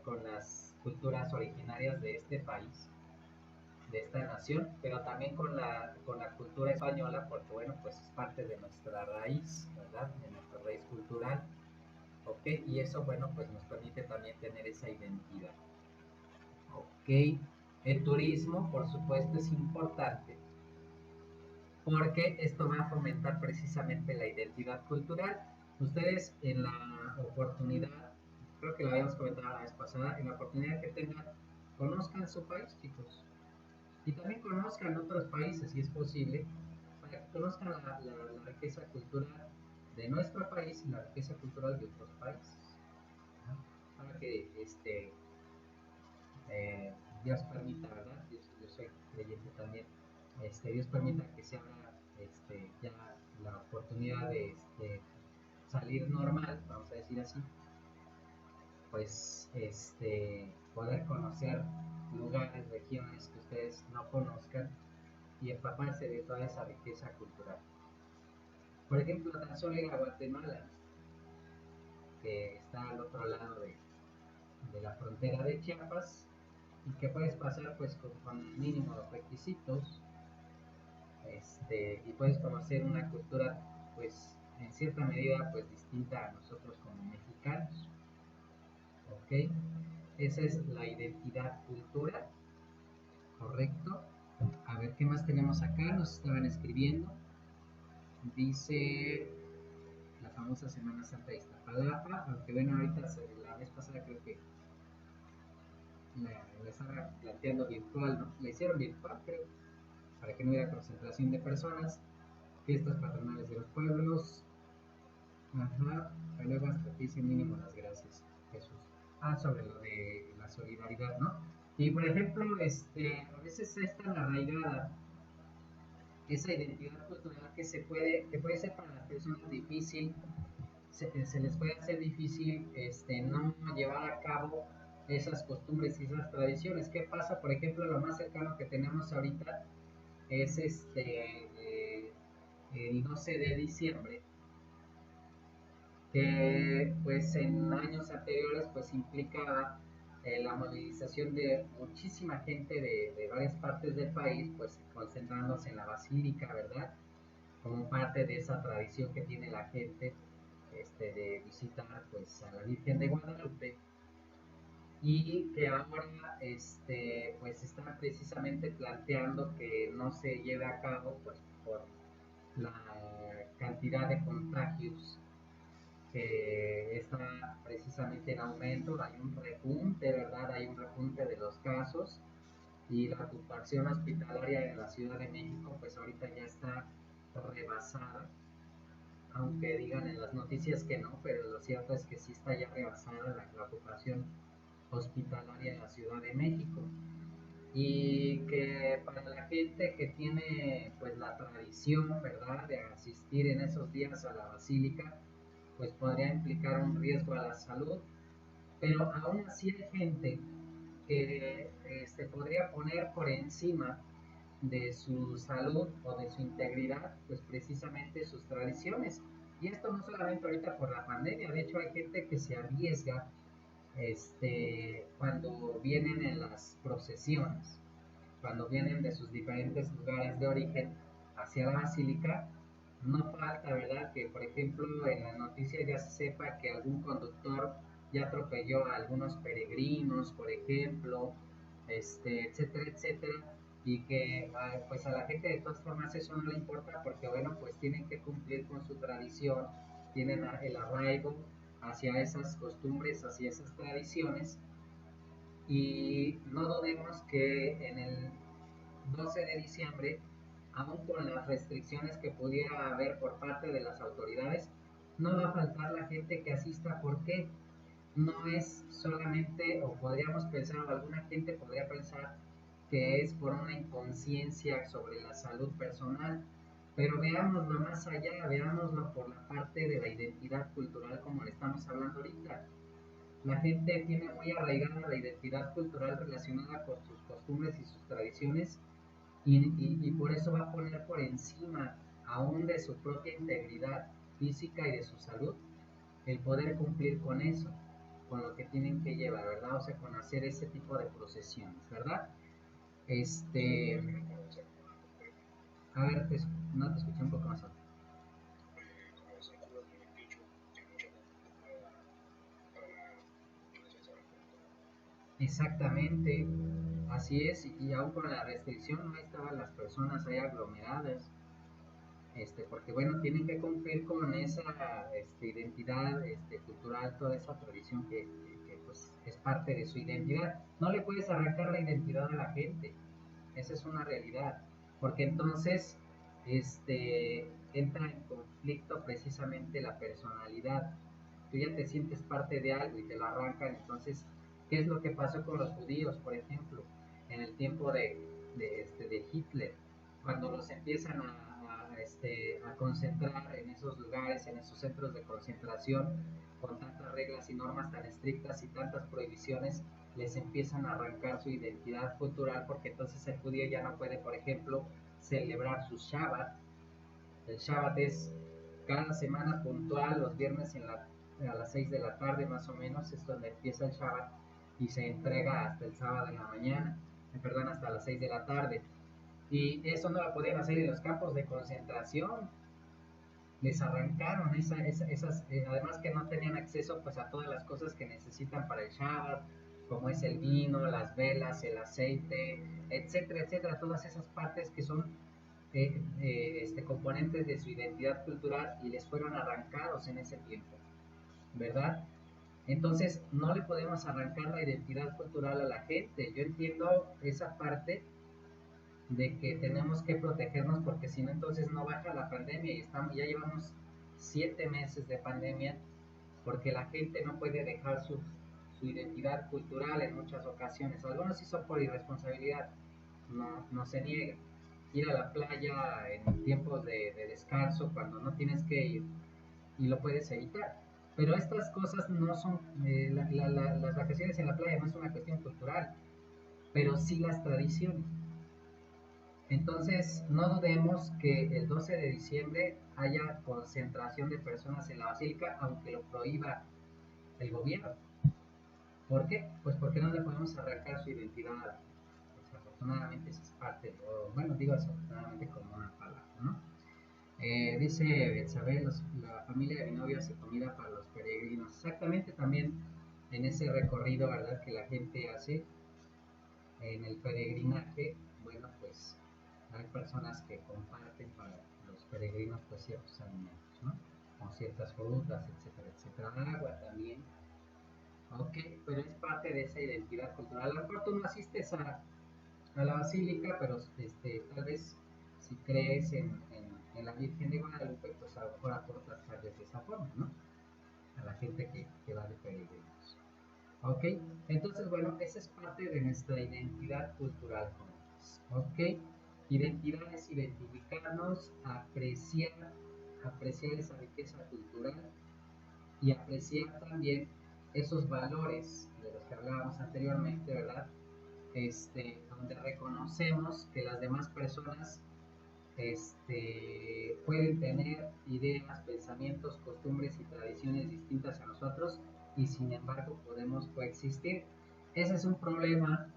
con las culturas originarias de este país, de esta nación, pero también con la cultura española, porque bueno, pues es parte de nuestra raíz, ¿verdad? De nuestra raíz cultural, ¿ok? Y eso, bueno, pues nos permite también tener esa identidad, ¿ok? El turismo, por supuesto, es importante porque esto va a fomentar precisamente la identidad cultural. Ustedes en la oportunidad, creo que lo habíamos comentado la vez pasada, en la oportunidad que tengan, conozcan su país, chicos. Y también conozcan otros países, si es posible, para que conozcan la riqueza cultural de nuestro país y la riqueza cultural de otros países. ¿No? Para que Dios permita, ¿verdad? Yo soy creyente también. Dios permita que se abra ya la oportunidad de salir normal, vamos a decir así, pues poder conocer lugares, regiones que ustedes no conozcan y empaparse de toda esa riqueza cultural. Por ejemplo, tan solo ir a Guatemala, que está al otro lado de la frontera de Chiapas, y que puedes pasar pues con mínimos requisitos, y puedes conocer una cultura pues en cierta medida pues distinta a nosotros como mexicanos, ¿ok? Esa es la identidad cultural, ¿correcto? A ver, ¿qué más tenemos acá? Nos estaban escribiendo. Dice la famosa Semana Santa de Iztapalapa, aunque bueno, ahorita la vez pasada creo que la estaba planteando virtual, ¿no? La hicieron virtual, creo, para que no hubiera concentración de personas. Fiestas patronales de los pueblos. Ajá, luego hasta te dice mínimo las gracias, Jesús. Ah, sobre lo de la solidaridad, ¿no? Y por ejemplo, a veces es tan arraigada esa identidad cultural que puede ser para las personas difícil, se les puede hacer difícil no llevar a cabo esas costumbres y esas tradiciones. ¿Qué pasa? Por ejemplo, lo más cercano que tenemos ahorita es el 12 de diciembre, que pues en años anteriores pues implicaba la movilización de muchísima gente de varias partes del país, pues concentrándose en la basílica, ¿verdad? Como parte de esa tradición que tiene la gente de visitar pues a la Virgen de Guadalupe, y que ahora pues están precisamente planteando que no se lleve a cabo pues por la cantidad de contagios que está precisamente en aumento. Hay un repunte, ¿verdad? Hay un repunte de los casos, y la ocupación hospitalaria en la Ciudad de México pues ahorita ya está rebasada, aunque digan en las noticias que no, pero lo cierto es que sí está ya rebasada la ocupación hospitalaria en la Ciudad de México, y que para la gente que tiene pues la tradición, ¿verdad?, de asistir en esos días a la basílica, pues podría implicar un riesgo a la salud, pero aún así hay gente que podría poner por encima de su salud o de su integridad, pues precisamente sus tradiciones. Y esto no solamente ahorita por la pandemia, de hecho hay gente que se arriesga cuando vienen en las procesiones, cuando vienen de sus diferentes lugares de origen hacia la basílica. No falta, ¿verdad?, que por ejemplo en la noticia ya se sepa que algún conductor ya atropelló a algunos peregrinos, por ejemplo, etcétera, etcétera, y que pues a la gente de todas formas eso no le importa, porque bueno, pues tienen que cumplir con su tradición, tienen el arraigo hacia esas costumbres, hacia esas tradiciones, Y no dudemos que en el 12 de diciembre, aun con las restricciones que pudiera haber por parte de las autoridades, no va a faltar la gente que asista. ¿Por qué? No es solamente, o podríamos pensar, o alguna gente podría pensar que es por una inconsciencia sobre la salud personal, pero veámoslo más allá, veámoslo por la parte de la identidad cultural como le estamos hablando ahorita. La gente tiene muy arraigada la identidad cultural relacionada con sus costumbres y sus tradiciones y por eso va a poner por encima aún de su propia integridad física y de su salud el poder cumplir con eso, con lo que tienen que llevar, ¿verdad? O sea, con hacer ese tipo de procesiones, ¿verdad? Este, a ver, no te escuché un poco más alto. Exactamente, así es, y aún con la restricción no estaban las personas ahí aglomeradas, porque bueno, tienen que cumplir con esa identidad cultural, toda esa tradición que, pues es parte de su identidad. No le puedes arrancar la identidad a la gente, esa es una realidad, porque entonces entra en conflicto precisamente la personalidad. Tú ya te sientes parte de algo y te lo arrancan. Entonces, ¿qué es lo que pasó con los judíos, por ejemplo, en el tiempo de Hitler? Cuando los empiezan a concentrar en esos lugares, en esos centros de concentración, con tantas reglas y normas tan estrictas y tantas prohibiciones, les empiezan a arrancar su identidad cultural, porque entonces el judío ya no puede, por ejemplo, celebrar su Shabbat. El Shabbat es cada semana puntual, los viernes a las 6 de la tarde más o menos, es donde empieza el Shabbat y se entrega hasta el sábado en la mañana, perdón, hasta las 6 de la tarde. Y eso no lo podían hacer en los campos de concentración. Les arrancaron esas, además que no tenían acceso pues a todas las cosas que necesitan para el Shabbat, como es el vino, las velas, el aceite, etcétera, etcétera, todas esas partes que son componentes de su identidad cultural y les fueron arrancados en ese tiempo, ¿verdad? Entonces no le podemos arrancar la identidad cultural a la gente. Yo entiendo esa parte de que tenemos que protegernos porque si no entonces no baja la pandemia y ya llevamos 7 meses de pandemia porque la gente no puede dejar su identidad cultural en muchas ocasiones. Algunos sí son por irresponsabilidad, no se niega. Ir a la playa en tiempos de descanso cuando no tienes que ir y lo puedes evitar. Pero estas cosas no son, las vacaciones en la playa no es una cuestión cultural, pero sí las tradiciones. Entonces, no dudemos que el 12 de diciembre haya concentración de personas en la basílica, aunque lo prohíba el gobierno. ¿Por qué? Pues porque no le podemos arrancar su identidad. Desafortunadamente eso es parte de, bueno, digo desafortunadamente como una palabra, ¿no? Dice Isabel, la familia de mi novio hace comida para los peregrinos. Exactamente, también en ese recorrido, ¿verdad? Que la gente hace en el peregrinaje, bueno, pues hay personas que comparten para los peregrinos pues ciertos alimentos, ¿no? Con ciertas frutas, etcétera, etcétera. Agua también. Ok, pero es parte de esa identidad cultural. A lo mejor tú no asistes a la basílica, pero tal vez si crees en la Virgen de Guadalupe, pues a lo mejor aportas tal vez de esa forma, ¿no? A la gente que va de peregrinos. Ok, entonces bueno, esa es parte de nuestra identidad cultural, jóvenes. Ok, identidad es identificarnos, apreciar esa riqueza cultural y apreciar también esos valores de los que hablábamos anteriormente, ¿verdad? Donde reconocemos que las demás personas pueden tener ideas, pensamientos, costumbres y tradiciones distintas a nosotros y sin embargo podemos coexistir. Ese es un problema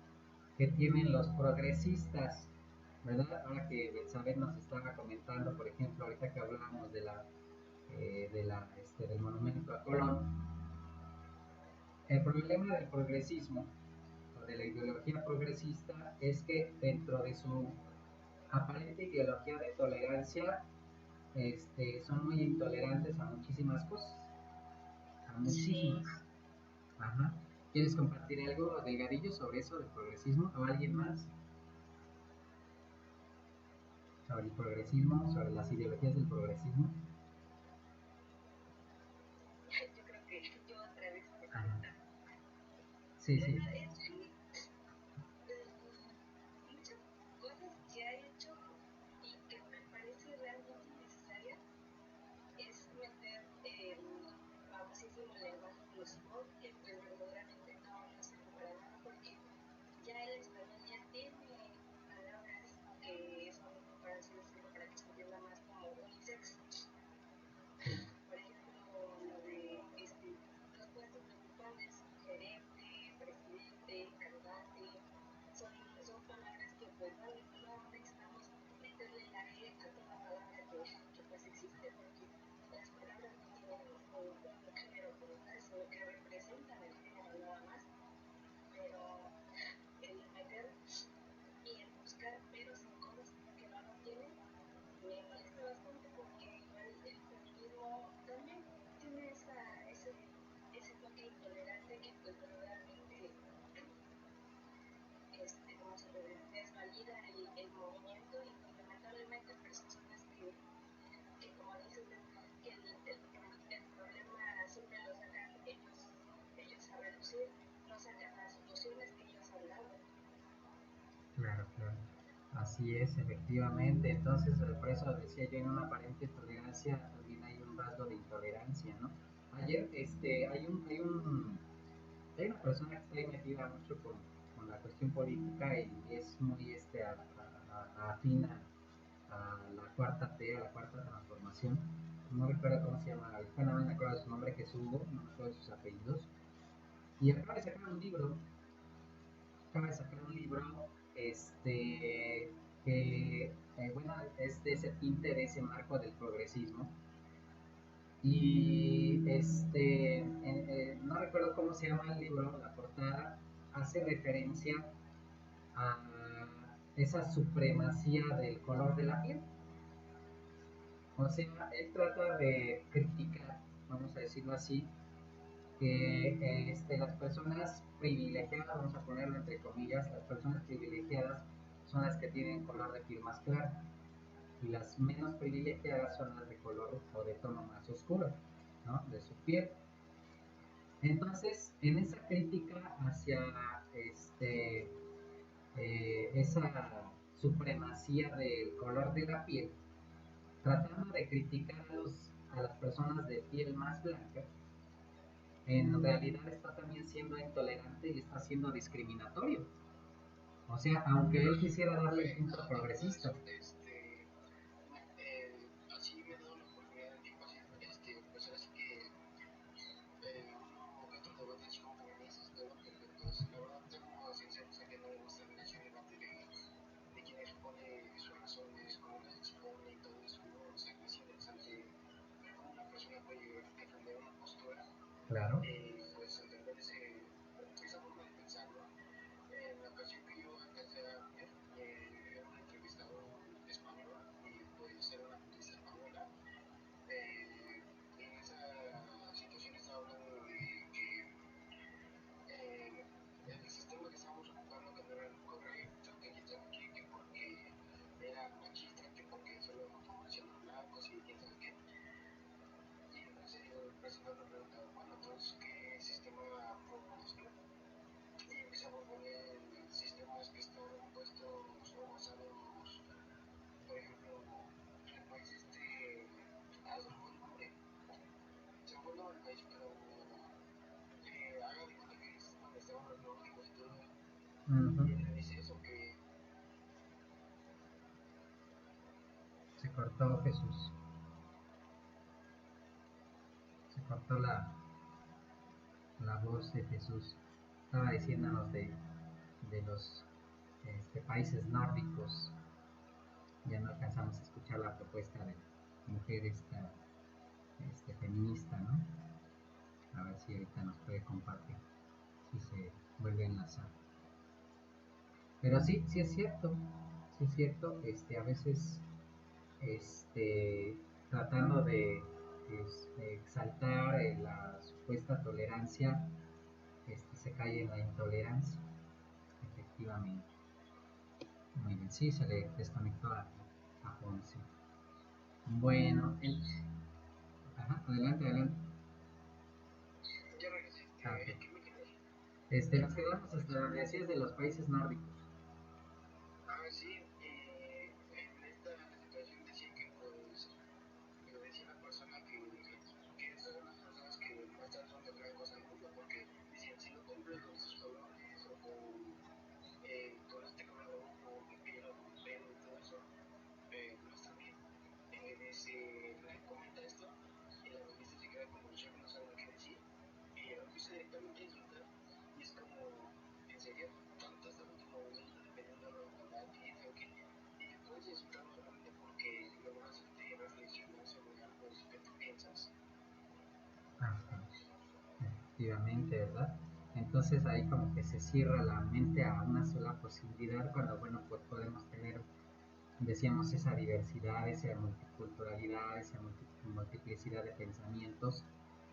que tienen los progresistas, ¿verdad? Ahora que Elizabeth nos estaba comentando, por ejemplo, ahorita que hablábamos del monumento a Colón, el problema del progresismo o de la ideología progresista es que dentro de su aparente ideología de tolerancia, son muy intolerantes a muchísimas cosas, a muchísimas. Ajá. ¿Quieres compartir algo delgadillo sobre eso del progresismo o alguien más? Sobre el progresismo, sobre las ideologías del progresismo. Yo creo que yo otra vez por Ajá. Sí, sí. en sí, muchas cosas que ha hecho y que me parece realmente necesaria es meter el famosísimo lenguaje inclusivo, que pues verdaderamente no sirve para nada porque ya el español ya tiene palabras que son, por así decirlo, para que se entienda más como unisex. Por ejemplo, lo de los puestos de ocupantes, gerente, presidente, cantante, son palabras que pues no necesitamos meterle la E a toda palabra que pues existe, porque las palabras no tienen un género como tal, sino que representan el género nada más, pero el meter y el buscar peros en cosas que no lo tienen me molesta bastante porque igual el feminismo también tiene ese toque intolerante que pues verdaderamente ¿cómo se puede decir? Desvalida el movimiento y pues lamentablemente personas que como dices que el problema siempre lo sacan ellos a reducir, no sacan las soluciones que ellos han dado. Claro, claro. Así es, efectivamente. Entonces, por eso decía yo, en una aparente tolerancia también hay un rasgo de intolerancia, ¿no? Ayer, hay una persona que está ahí metida mucho con la cuestión política y es muy afina a la cuarta T, a la cuarta transformación. No recuerdo cómo se llama, bueno, no me acuerdo de su nombre, que es Hugo, no me acuerdo de sus apellidos. Y acaba de sacar un libro, que, bueno, es de ese tinte, de ese marco del progresismo. Y no recuerdo cómo se llama el libro, la portada hace referencia a esa supremacía del color de la piel. O sea, él trata de criticar, vamos a decirlo así, que las personas privilegiadas, vamos a ponerlo entre comillas, las personas privilegiadas son las que tienen color de piel más claro y las menos privilegiadas son las de color o de tono más oscuro, ¿no? De su piel. Entonces, en esa crítica hacia esa supremacía del color de la piel, tratando de criticar a las personas de piel más blanca, en realidad está también siendo intolerante y está siendo discriminatorio. O sea, aunque él quisiera darle el punto progresista. Así me he dado la oportunidad de tiempo así, pues ahora sí que uno que otro debate así con feministas, todo, porque pues la verdad tengo sinceros a que no me gusta el hecho de debate de quien expone sus razones, cómo las expone y todo eso, ¿no? O sea, que es interesante ver cómo una persona puede llegar a defender una postura, Claro. pues entender esa forma de pensar, ¿no? En la ocasión que yo alcancé a ver, era un entrevistador español y pues era una actriz española. En esa situación estaba hablando de que el sistema que estábamos ocupando que no era el correcto, que quién sabe qué, que porque era machista, que porque solo favorecían a los blancos y quién sabe qué. Y entonces el presidente me pregunta, bueno, entonces, ¿qué sistema propones, no? Y empieza a proponer sistemas que están puestos o basados, por ejemplo, el país se me fue el nombre, se me fue el nombre del país, pero haga de cuenta que es donde estaban los nórdicos y todo. Y él le dice eso, que Se cortó Jesús. Se cortó la voz de Jesús. Estaba diciéndonos de los países nórdicos. Ya no alcanzamos a escuchar la propuesta de mujer feminista, ¿no? A ver si ahorita nos puede compartir, si se vuelve a enlazar. Pero sí, sí es cierto, a veces, tratando de exaltar la supuesta tolerancia, se cae en la intolerancia, efectivamente. Muy bien, sí, se le desconectó a Ponce. Bueno, ajá, adelante, adelante. Ya regresé. Ah, ok. ¿Qué me quedé? Nos quedamos hasta donde decías de los países nórdicos. Sí, en esta situación decía que pues le decía a la persona que esas son las personas que muestran son los blancos al mundo, porque decían si no cumplen con sus colores o con este color de ojo, de piel o de pelo y todo eso, no está bien. Le comenta esto y la revista se queda como yo no sabe qué decir y lo empieza directamente a insultar y es como, en serio, tanto hasta el último momento dependiendo de la edad que es o qué, y puedes insultarlo solamente porque logró hacerte reflexionar sobre algo que tú piensas. Ajá, efectivamente, ¿verdad? Entonces ahí como que se cierra la mente a una sola posibilidad cuando, bueno, pues podemos tener, decíamos, esa diversidad, esa multiculturalidad, esa multiplicidad de pensamientos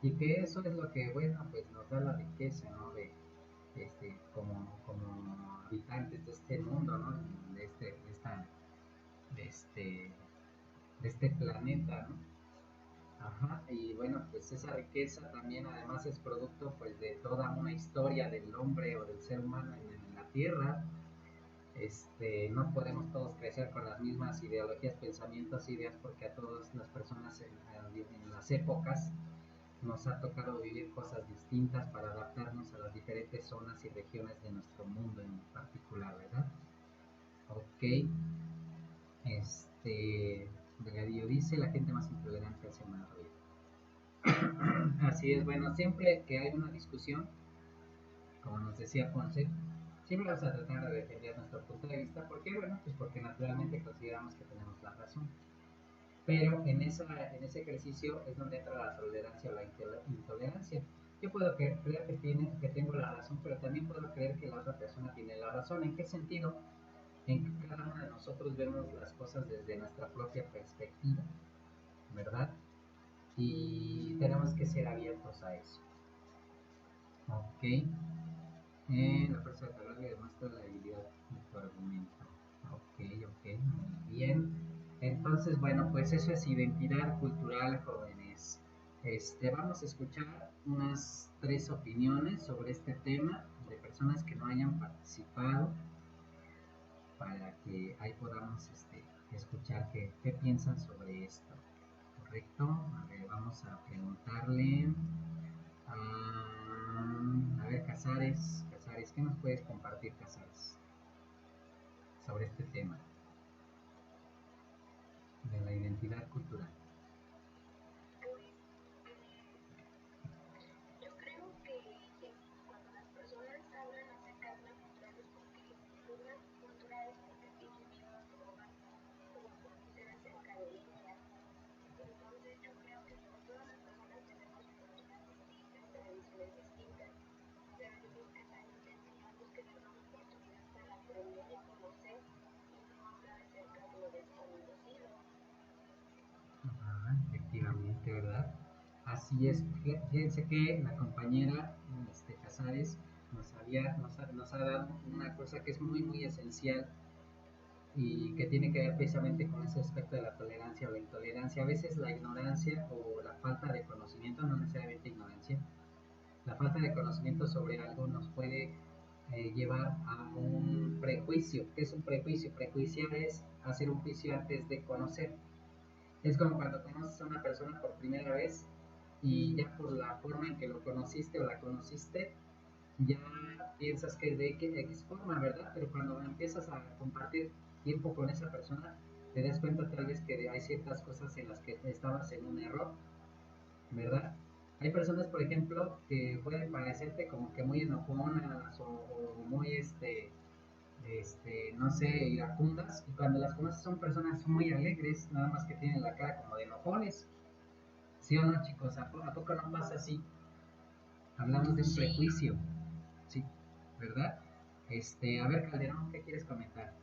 y que eso es lo que, bueno, pues nos da la riqueza, ¿no? Como habitantes de este mundo, ¿no? De este, de este planeta, ¿no? Ajá, y bueno, pues esa riqueza también además es producto pues de toda una historia del hombre o del ser humano en la tierra. No podemos todos crecer con las mismas ideologías, pensamientos, ideas, porque a todas las personas en las épocas nos ha tocado vivir cosas distintas para adaptarnos a las diferentes zonas y regiones de nuestro mundo en particular, ¿verdad? Ok, Delgadillo dice, la gente más intolerante hace más ruido. Así es, bueno, siempre que hay una discusión, como nos decía Ponce, siempre vamos a tratar de defender nuestro punto de vista. ¿Por qué? Bueno, pues porque naturalmente consideramos que tenemos la razón. Pero en ese ejercicio es donde entra la tolerancia o la intolerancia. Yo puedo creer que tengo la razón, pero también puedo creer que la otra persona tiene la razón. ¿En qué sentido? En que cada uno de nosotros vemos las cosas desde nuestra propia perspectiva, ¿verdad? Y tenemos que ser abiertos a eso. Ok. La fuerza de palabra demuestra la debilidad de tu argumento. Ok, muy bien. Entonces, bueno, pues eso es identidad cultural, jóvenes. Vamos a escuchar unas 3 opiniones sobre este tema de personas que no hayan participado para que ahí podamos escuchar qué piensan sobre esto. ¿Correcto? A ver, vamos a preguntarle. A ver, Casares, ¿qué nos puedes compartir, Casares, sobre este tema de la identidad cultural? Yo creo que cuando las personas hablan acerca de una cultura es porque una cultura es porque tienen miedo a probar o a conocer acerca de ella. Entonces yo creo que como todas las personas tenemos culturas distintas, tradiciones distintas, debemos estar intentando que sea una oportunidad para aprender y conocer y no hablar acerca de lo desconocido. Efectivamente, ¿verdad? Así es. Fíjense que la compañera Casares nos ha dado una cosa que es muy, muy esencial y que tiene que ver precisamente con ese aspecto de la tolerancia o la intolerancia. A veces la ignorancia o la falta de conocimiento, no necesariamente ignorancia, la falta de conocimiento sobre algo nos puede llevar a un prejuicio. ¿Qué es un prejuicio? Prejuiciar es hacer un juicio antes de conocer. Es como cuando conoces a una persona por primera vez y ya por la forma en que lo conociste o la conociste, ya piensas que es de X forma, ¿verdad? Pero cuando empiezas a compartir tiempo con esa persona, te das cuenta tal vez que hay ciertas cosas en las que estabas en un error, ¿verdad? Hay personas, por ejemplo, que pueden parecerte como que muy enojonas o muy, no sé, iracundas, y cuando las conoces son personas muy alegres, nada más que tienen la cara como de enojones. ¿Sí o no, chicos? ¿A poco no pasa así? Hablamos de un prejuicio, ¿sí? ¿Verdad? A ver, Calderón, ¿qué quieres comentar?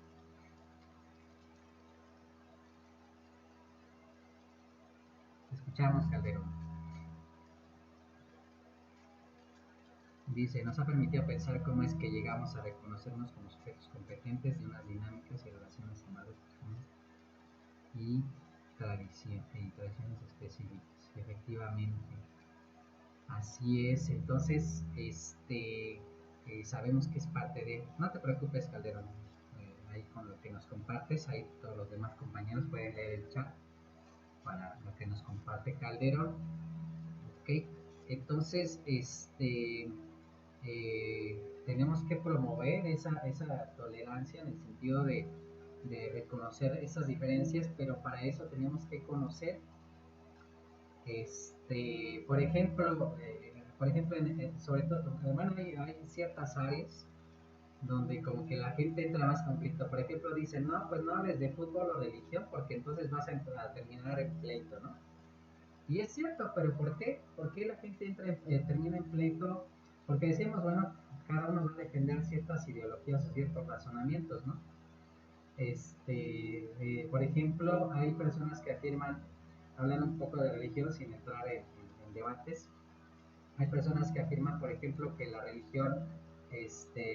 Te escuchamos, Calderón. Dice, nos ha permitido pensar cómo es que llegamos a reconocernos como sujetos competentes de unas dinámicas y relaciones amables y tradiciones específicas. Efectivamente, así es. Entonces, sabemos que es parte de... No te preocupes, Calderón. Ahí con lo que nos compartes, ahí todos los demás compañeros pueden leer el chat para lo que nos comparte Calderón. Ok, entonces, tenemos que promover esa tolerancia en el sentido de reconocer esas diferencias, pero para eso tenemos que conocer, por ejemplo sobre todo, bueno, hay ciertas áreas donde como que la gente entra más conflicto. Por ejemplo, dicen, no, pues no hables de fútbol o religión porque entonces vas a terminar en pleito, ¿no? Y es cierto, pero ¿por qué? ¿Por qué la gente termina en pleito? Porque decimos, bueno, cada uno va a defender ciertas ideologías o ciertos razonamientos, ¿no? Por ejemplo, hay personas que afirman, hablando un poco de religión sin entrar en debates, hay personas que afirman, por ejemplo, que la religión,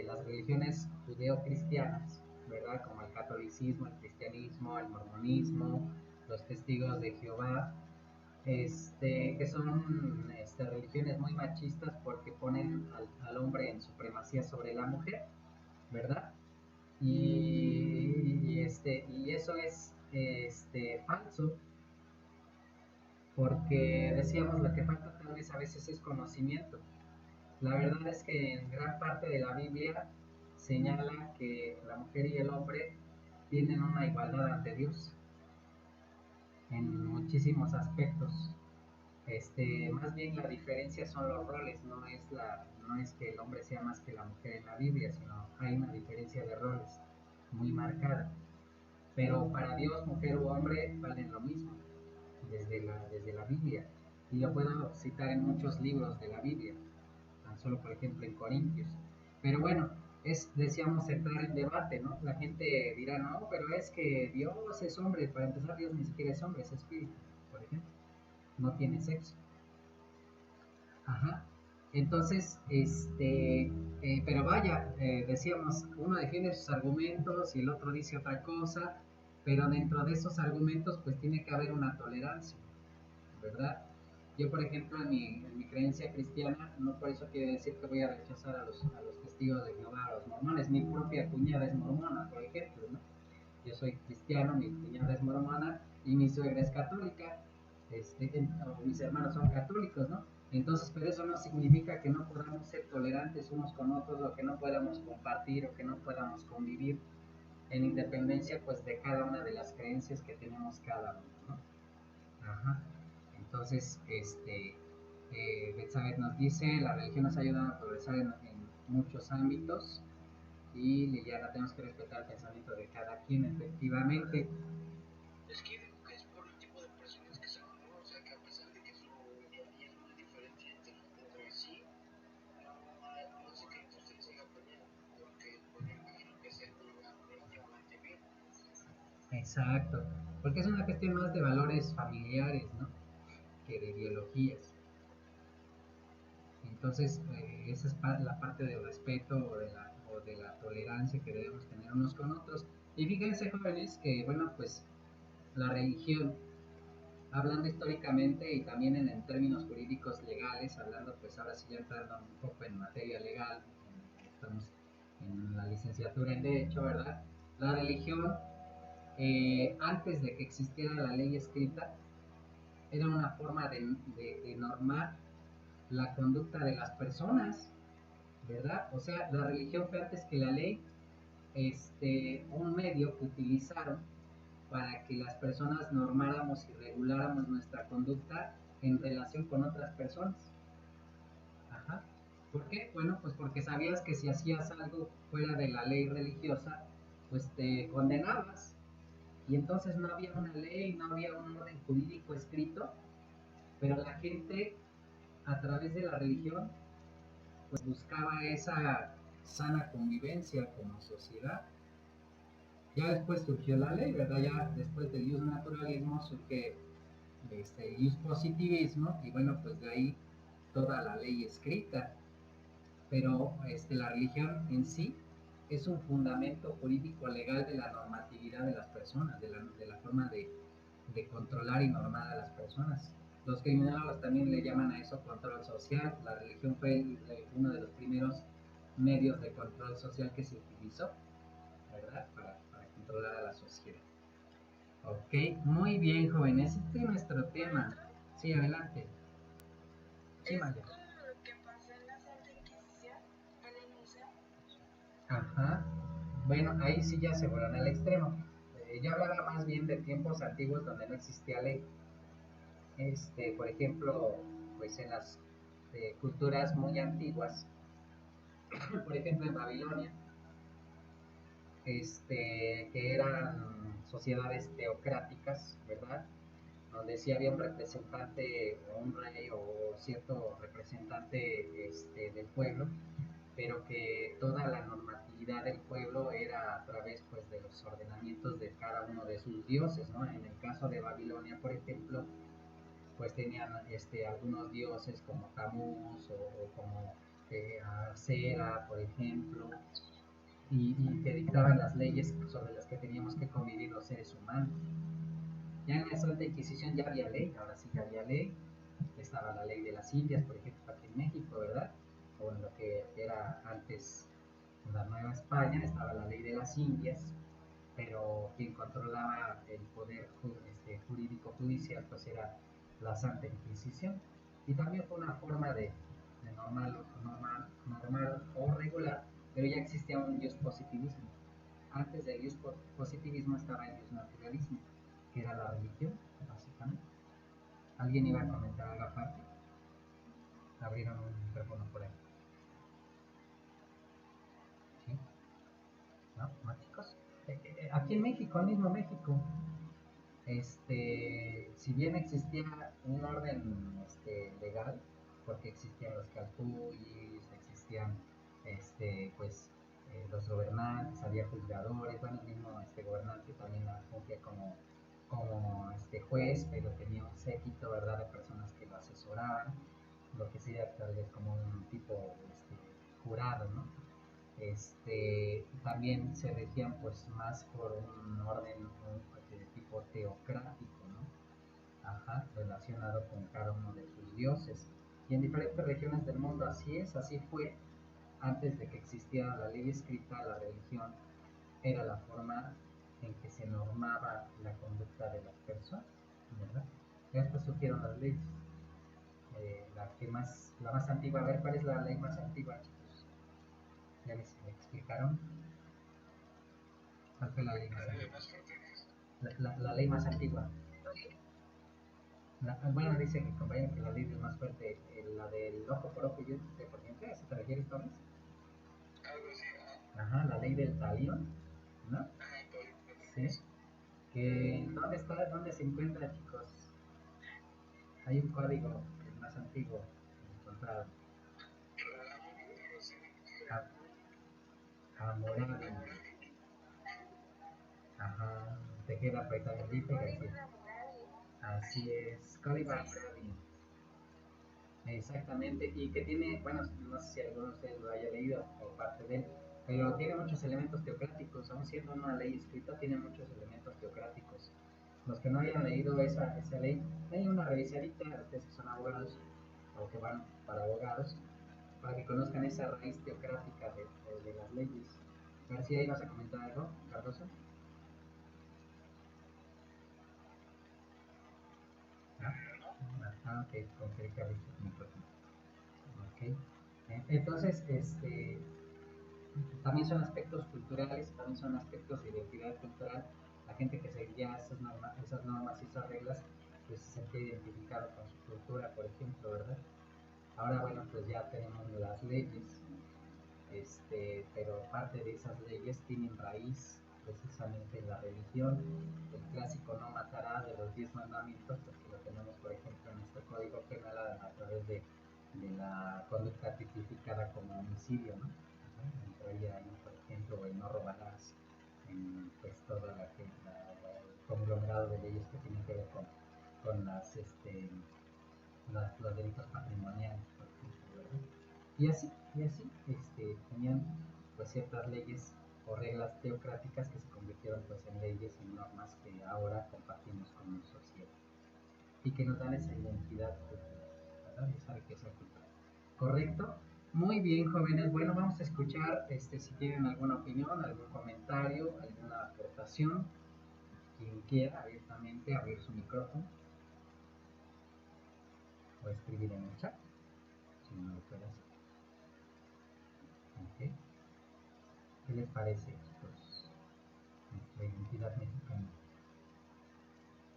las religiones judeo-cristianas, ¿verdad? Como el catolicismo, el cristianismo, el mormonismo, los testigos de Jehová, que son religiones muy machistas porque ponen al hombre en supremacía sobre la mujer, ¿verdad? Y eso es falso, porque decíamos lo que falta tal vez a veces es conocimiento. La verdad es que en gran parte de la Biblia señala que la mujer y el hombre tienen una igualdad ante Dios en muchísimos aspectos. Más bien la diferencia son los roles, no es que el hombre sea más que la mujer en la Biblia, sino hay una diferencia de roles muy marcada. Pero para Dios, mujer u hombre valen lo mismo desde la Biblia. Y lo puedo citar en muchos libros de la Biblia, tan solo por ejemplo en Corintios. Pero bueno, decíamos entrar en debate, ¿no? La gente dirá, no, pero es que Dios es hombre. Para empezar, Dios ni siquiera es hombre, es espíritu, por ejemplo. No tiene sexo. Ajá. Entonces, pero vaya, decíamos, uno defiende sus argumentos y el otro dice otra cosa, pero dentro de esos argumentos pues tiene que haber una tolerancia, ¿verdad? Yo, por ejemplo, en mi creencia cristiana, no por eso quiere decir que voy a rechazar a los testigos de Jehová, a los mormones. Mi propia cuñada es mormona, por ejemplo, ¿no? Yo soy cristiano, mi cuñada es mormona y mi suegra es católica, mis hermanos son católicos, ¿no? Entonces, pero eso no significa que no podamos ser tolerantes unos con otros, o que no podamos compartir, o que no podamos convivir en independencia, pues, de cada una de las creencias que tenemos cada uno, ¿no? Ajá. Entonces, Betsabeth nos dice, la religión nos ayuda a progresar en muchos ámbitos, y Liliana, tenemos que respetar el pensamiento de cada quien, efectivamente. Es que digo que es por el tipo de personas que son, ¿no? O sea, que a pesar de que su ideología es muy diferente entre sí, no sé qué entre ustedes haya peleado, porque pues me imagino que se llevan relativamente bien. Exacto, porque es una cuestión más de valores familiares, ¿no? Que de ideologías. Entonces, esa es la parte del respeto o de la tolerancia que debemos tener unos con otros. Y fíjense, jóvenes, que, bueno, pues la religión, hablando históricamente y también en términos jurídicos legales, hablando, pues ahora sí ya entrando un poco en materia legal, estamos en la licenciatura en Derecho, ¿verdad? La religión, antes de que existiera la ley escrita, era una forma de normar la conducta de las personas, ¿verdad? O sea, la religión fue antes que la ley, un medio que utilizaron para que las personas normáramos y reguláramos nuestra conducta en relación con otras personas. Ajá. ¿Por qué? Bueno, pues porque sabías que si hacías algo fuera de la ley religiosa, pues te condenabas. Y entonces no había una ley, no había un orden jurídico escrito, pero la gente, a través de la religión, pues buscaba esa sana convivencia como sociedad. Ya después surgió la ley, ¿verdad? Ya después del ius naturalismo surge el ius positivismo, y bueno, pues de ahí toda la ley escrita. pero la religión en sí es un fundamento jurídico legal de la normatividad de las personas, de la forma de controlar y normar a las personas. Los criminólogos también le llaman a eso control social. La religión fue uno de los primeros medios de control social que se utilizó, ¿verdad? Para controlar a la sociedad. Ok, muy bien, jóvenes. Este es nuestro tema. Sí, adelante. Sí, Es Maya. como lo que pasó en la Santa Inquisición, en el museo. Ajá. Bueno, ahí sí ya se fueron al extremo. Yo hablaba más bien de tiempos antiguos donde no existía ley. Por ejemplo, pues en las culturas muy antiguas, por ejemplo en Babilonia, que eran sociedades teocráticas, ¿verdad? Donde sí había un representante o un rey o cierto representante del pueblo, pero que toda la normatividad del pueblo era a través pues de los ordenamientos de cada uno de sus dioses, ¿no? En el caso de Babilonia, por ejemplo, pues tenían algunos dioses como Tamuz o como Acera, por ejemplo, y que dictaban las leyes sobre las que teníamos que convivir los seres humanos. Ya en la Santa Inquisición ya había ley, ahora sí ya había ley. Estaba la ley de las Indias, por ejemplo, aquí en México, ¿verdad? O en lo que era antes la Nueva España, estaba la ley de las Indias, pero quien controlaba el poder jurídico judicial pues era la Santa Inquisición. Y también fue una forma de normal o regular, pero ya existía un Dios positivismo. Antes del Dios positivismo estaba el Dios naturalismo, que era la religión, básicamente. ¿Alguien iba a comentar algo aparte? Abrieron un micrófono por ahí. ¿Sí? ¿No? ¿No, chicos? Aquí en México, el mismo México, si bien existía un orden legal, porque existían los calpullis, existían pues los gobernantes, había juzgadores, bueno, el mismo gobernante también fungía como juez, pero tenía un séquito, ¿verdad?, de personas que lo asesoraban, lo que sería tal vez como un tipo jurado, ¿no? También se regían pues más por un orden de tipo teocrático, ¿no? Ajá, relacionado con cada uno de sus dioses. Y en diferentes regiones del mundo así es, así fue. Antes de que existiera la ley escrita, la religión era la forma en que se normaba la conducta de las personas, ¿verdad? Ya después surgieron las leyes. La más antigua, a ver, ¿cuál es la ley más antigua, chicos? ¿Ya les explicaron? ¿Cuál fue la ley más antigua? La ley más antigua. Bueno, dice mi compañero que la ley es más fuerte, la del ojo por ojo y diente por diente, ¿a eso te refieres, Torres? Algo así, Ajá, la ley del talión, ¿no? Sí. ¿Dónde está? ¿Dónde se encuentra, chicos? Hay un código que es más antiguo encontrado. Hammurabi. Ajá, te queda Paitagallita García. Así es, código Hammurabi. Exactamente, y que tiene, bueno, no sé si alguno de ustedes lo haya leído o parte de él, pero tiene muchos elementos teocráticos, aun siendo una ley escrita, tiene muchos elementos teocráticos. Los que no hayan leído esa ley, hay una revisadita, ustedes que son abogados o que van para abogados, para que conozcan esa raíz teocrática de las leyes. García, ¿ibas a comentar algo, Cardoso? ¿No? Ah, ok, con que abriste tu micrófono. Ok. Entonces, también son aspectos culturales, también son aspectos de identidad cultural. La gente que seguía esas normas y esas reglas, pues se sentía identificado con su cultura, por ejemplo, ¿verdad? Ahora, bueno, pues ya tenemos las leyes, pero parte de esas leyes tienen raíz precisamente en la religión. El clásico no matarás de los 10 mandamientos, pues que lo tenemos, por ejemplo, en nuestro código penal a través de la conducta tipificada como homicidio, ¿no? Entraría ahí, por ejemplo, el no robarás, en pues todo el conglomerado de leyes que tienen que ver con los delitos patrimoniales, por ejemplo, ¿verdad? Y así, Y así tenían pues ciertas leyes o reglas teocráticas que se convirtieron pues en leyes y normas que ahora compartimos como sociedad y que nos dan esa identidad cultural, ¿verdad? Esa riqueza cultural. ¿Correcto? Muy bien, jóvenes. Bueno, vamos a escuchar si tienen alguna opinión, algún comentario, alguna aportación. Quien quiera abiertamente abrir su micrófono o escribir en el chat, si no lo puede hacer. ¿Ok? ¿Qué les parece, chicos? Nuestra identidad mexicana.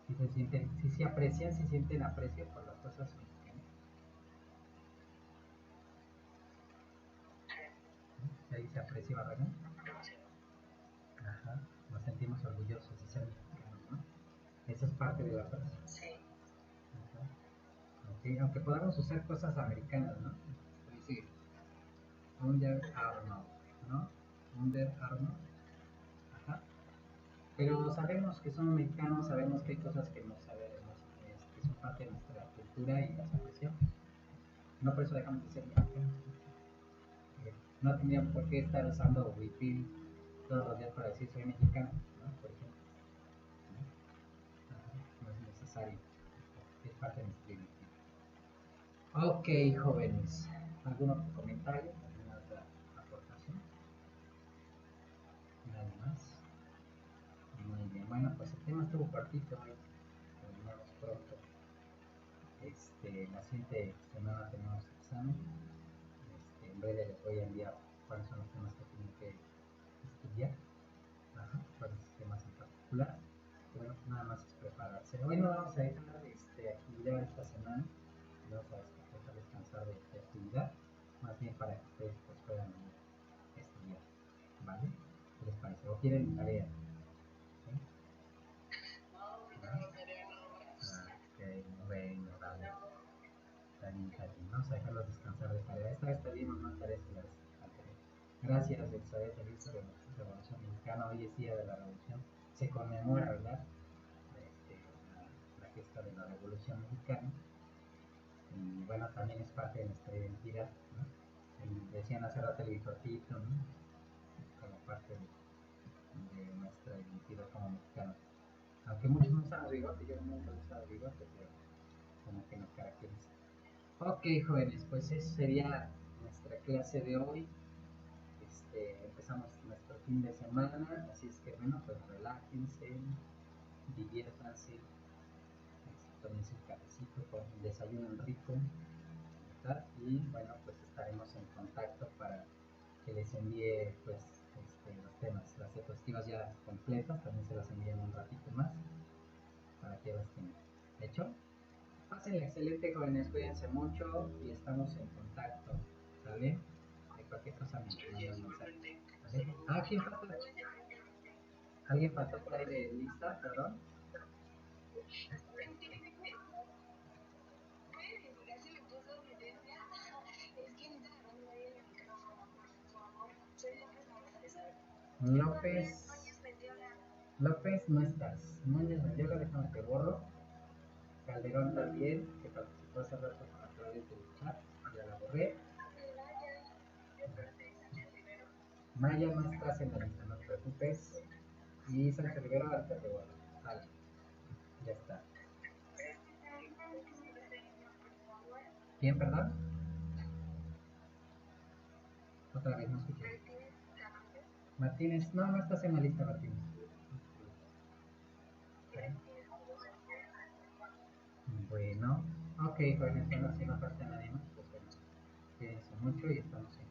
Si se sienten, si se aprecian, si sienten aprecio por las cosas mexicanas. Ahí se aprecia, ¿verdad? Ajá. Nos sentimos orgullosos de ser mexicanos, ¿no? Eso es parte de la frase. Sí. Ajá. Okay. Aunque podamos usar cosas americanas, ¿no? Es decir, Under Armour, ¿no? Under Armour. Ajá. Pero sabemos que somos mexicanos, sabemos que hay cosas que no sabemos, que son parte de nuestra cultura y las apreciamos. No por eso dejamos de ser mexicanos. No tendríamos por qué estar usando huipil todos los días para decir soy mexicano, ¿no? Por ejemplo. ¿No? Ajá, no es necesario. Es parte de nuestra identidad. Ok, jóvenes. ¿Algún otro comentario? ¿Alguna otra aportación? ¿Nada más? Muy bien. Bueno, pues el tema estuvo cortito hoy. Terminamos pronto. La siguiente semana tenemos examen. En breve les voy a enviar cuáles son los temas que tienen que estudiar. Ajá, cuáles temas en particular. Bueno, nada más es prepararse. Hoy no vamos a dejar actividad esta semana. Vamos a dejar descansar de actividad. Más bien para que ustedes pues, puedan estudiar. ¿Vale? ¿Qué les parece? ¿O quieren tarea? ¿Sí? ¿No? Ok, bueno, dale. Está bien. Vamos a dejarlos descansar de tarea. Esta vez pedimos más tareas que la vez anterior. Gracias, Elizabeth. Feliz Revolución Mexicana. Hoy es día de la Revolución. Se conmemora, ¿verdad? La gesta de la Revolución Mexicana. Y bueno, también es parte de nuestra identidad, ¿no? Decían hace rato el bijotito, ¿no? Como parte de nuestra identidad como mexicanos. Aunque muchos no usan bigote, yo nunca he usado bigote, pero como que nos caracteriza. Ok, jóvenes, pues esa sería nuestra clase de hoy. Empezamos nuestro fin de semana, así es que bueno, pues relájense, diviértanse, tómense un cafecito, desayunen rico, ¿verdad? Y bueno, pues estaremos en contacto para que les envíe pues los temas, las diapositivas ya completas, también se las envíen un ratito más para que las tengan. ¿Hecho? Pásenla excelente, jóvenes, cuídense mucho y estamos en contacto, ¿sale? De cualquier cosa me mandan mensaje. ¿Vale? Ah, ¿quién falta? ¿Alguien faltó por ahí de lista? Perdón. López. López no estás. Núñez Mendiola, déjame te borro. Calderón también, que participó hace rato a través del chat. Ya la borré. Maya no estás en la lista, no te preocupes. Y Sánchez Rivera, ahorita te borro. Vale. Ya está. ¿Quién, perdón? Otra vez, no escuché. Martínez, no, no estás en la lista, Martínez. Okay. Bueno, ok, jóvenes, bueno, si no falta nadie más, pues bueno, cuídense mucho y estamos en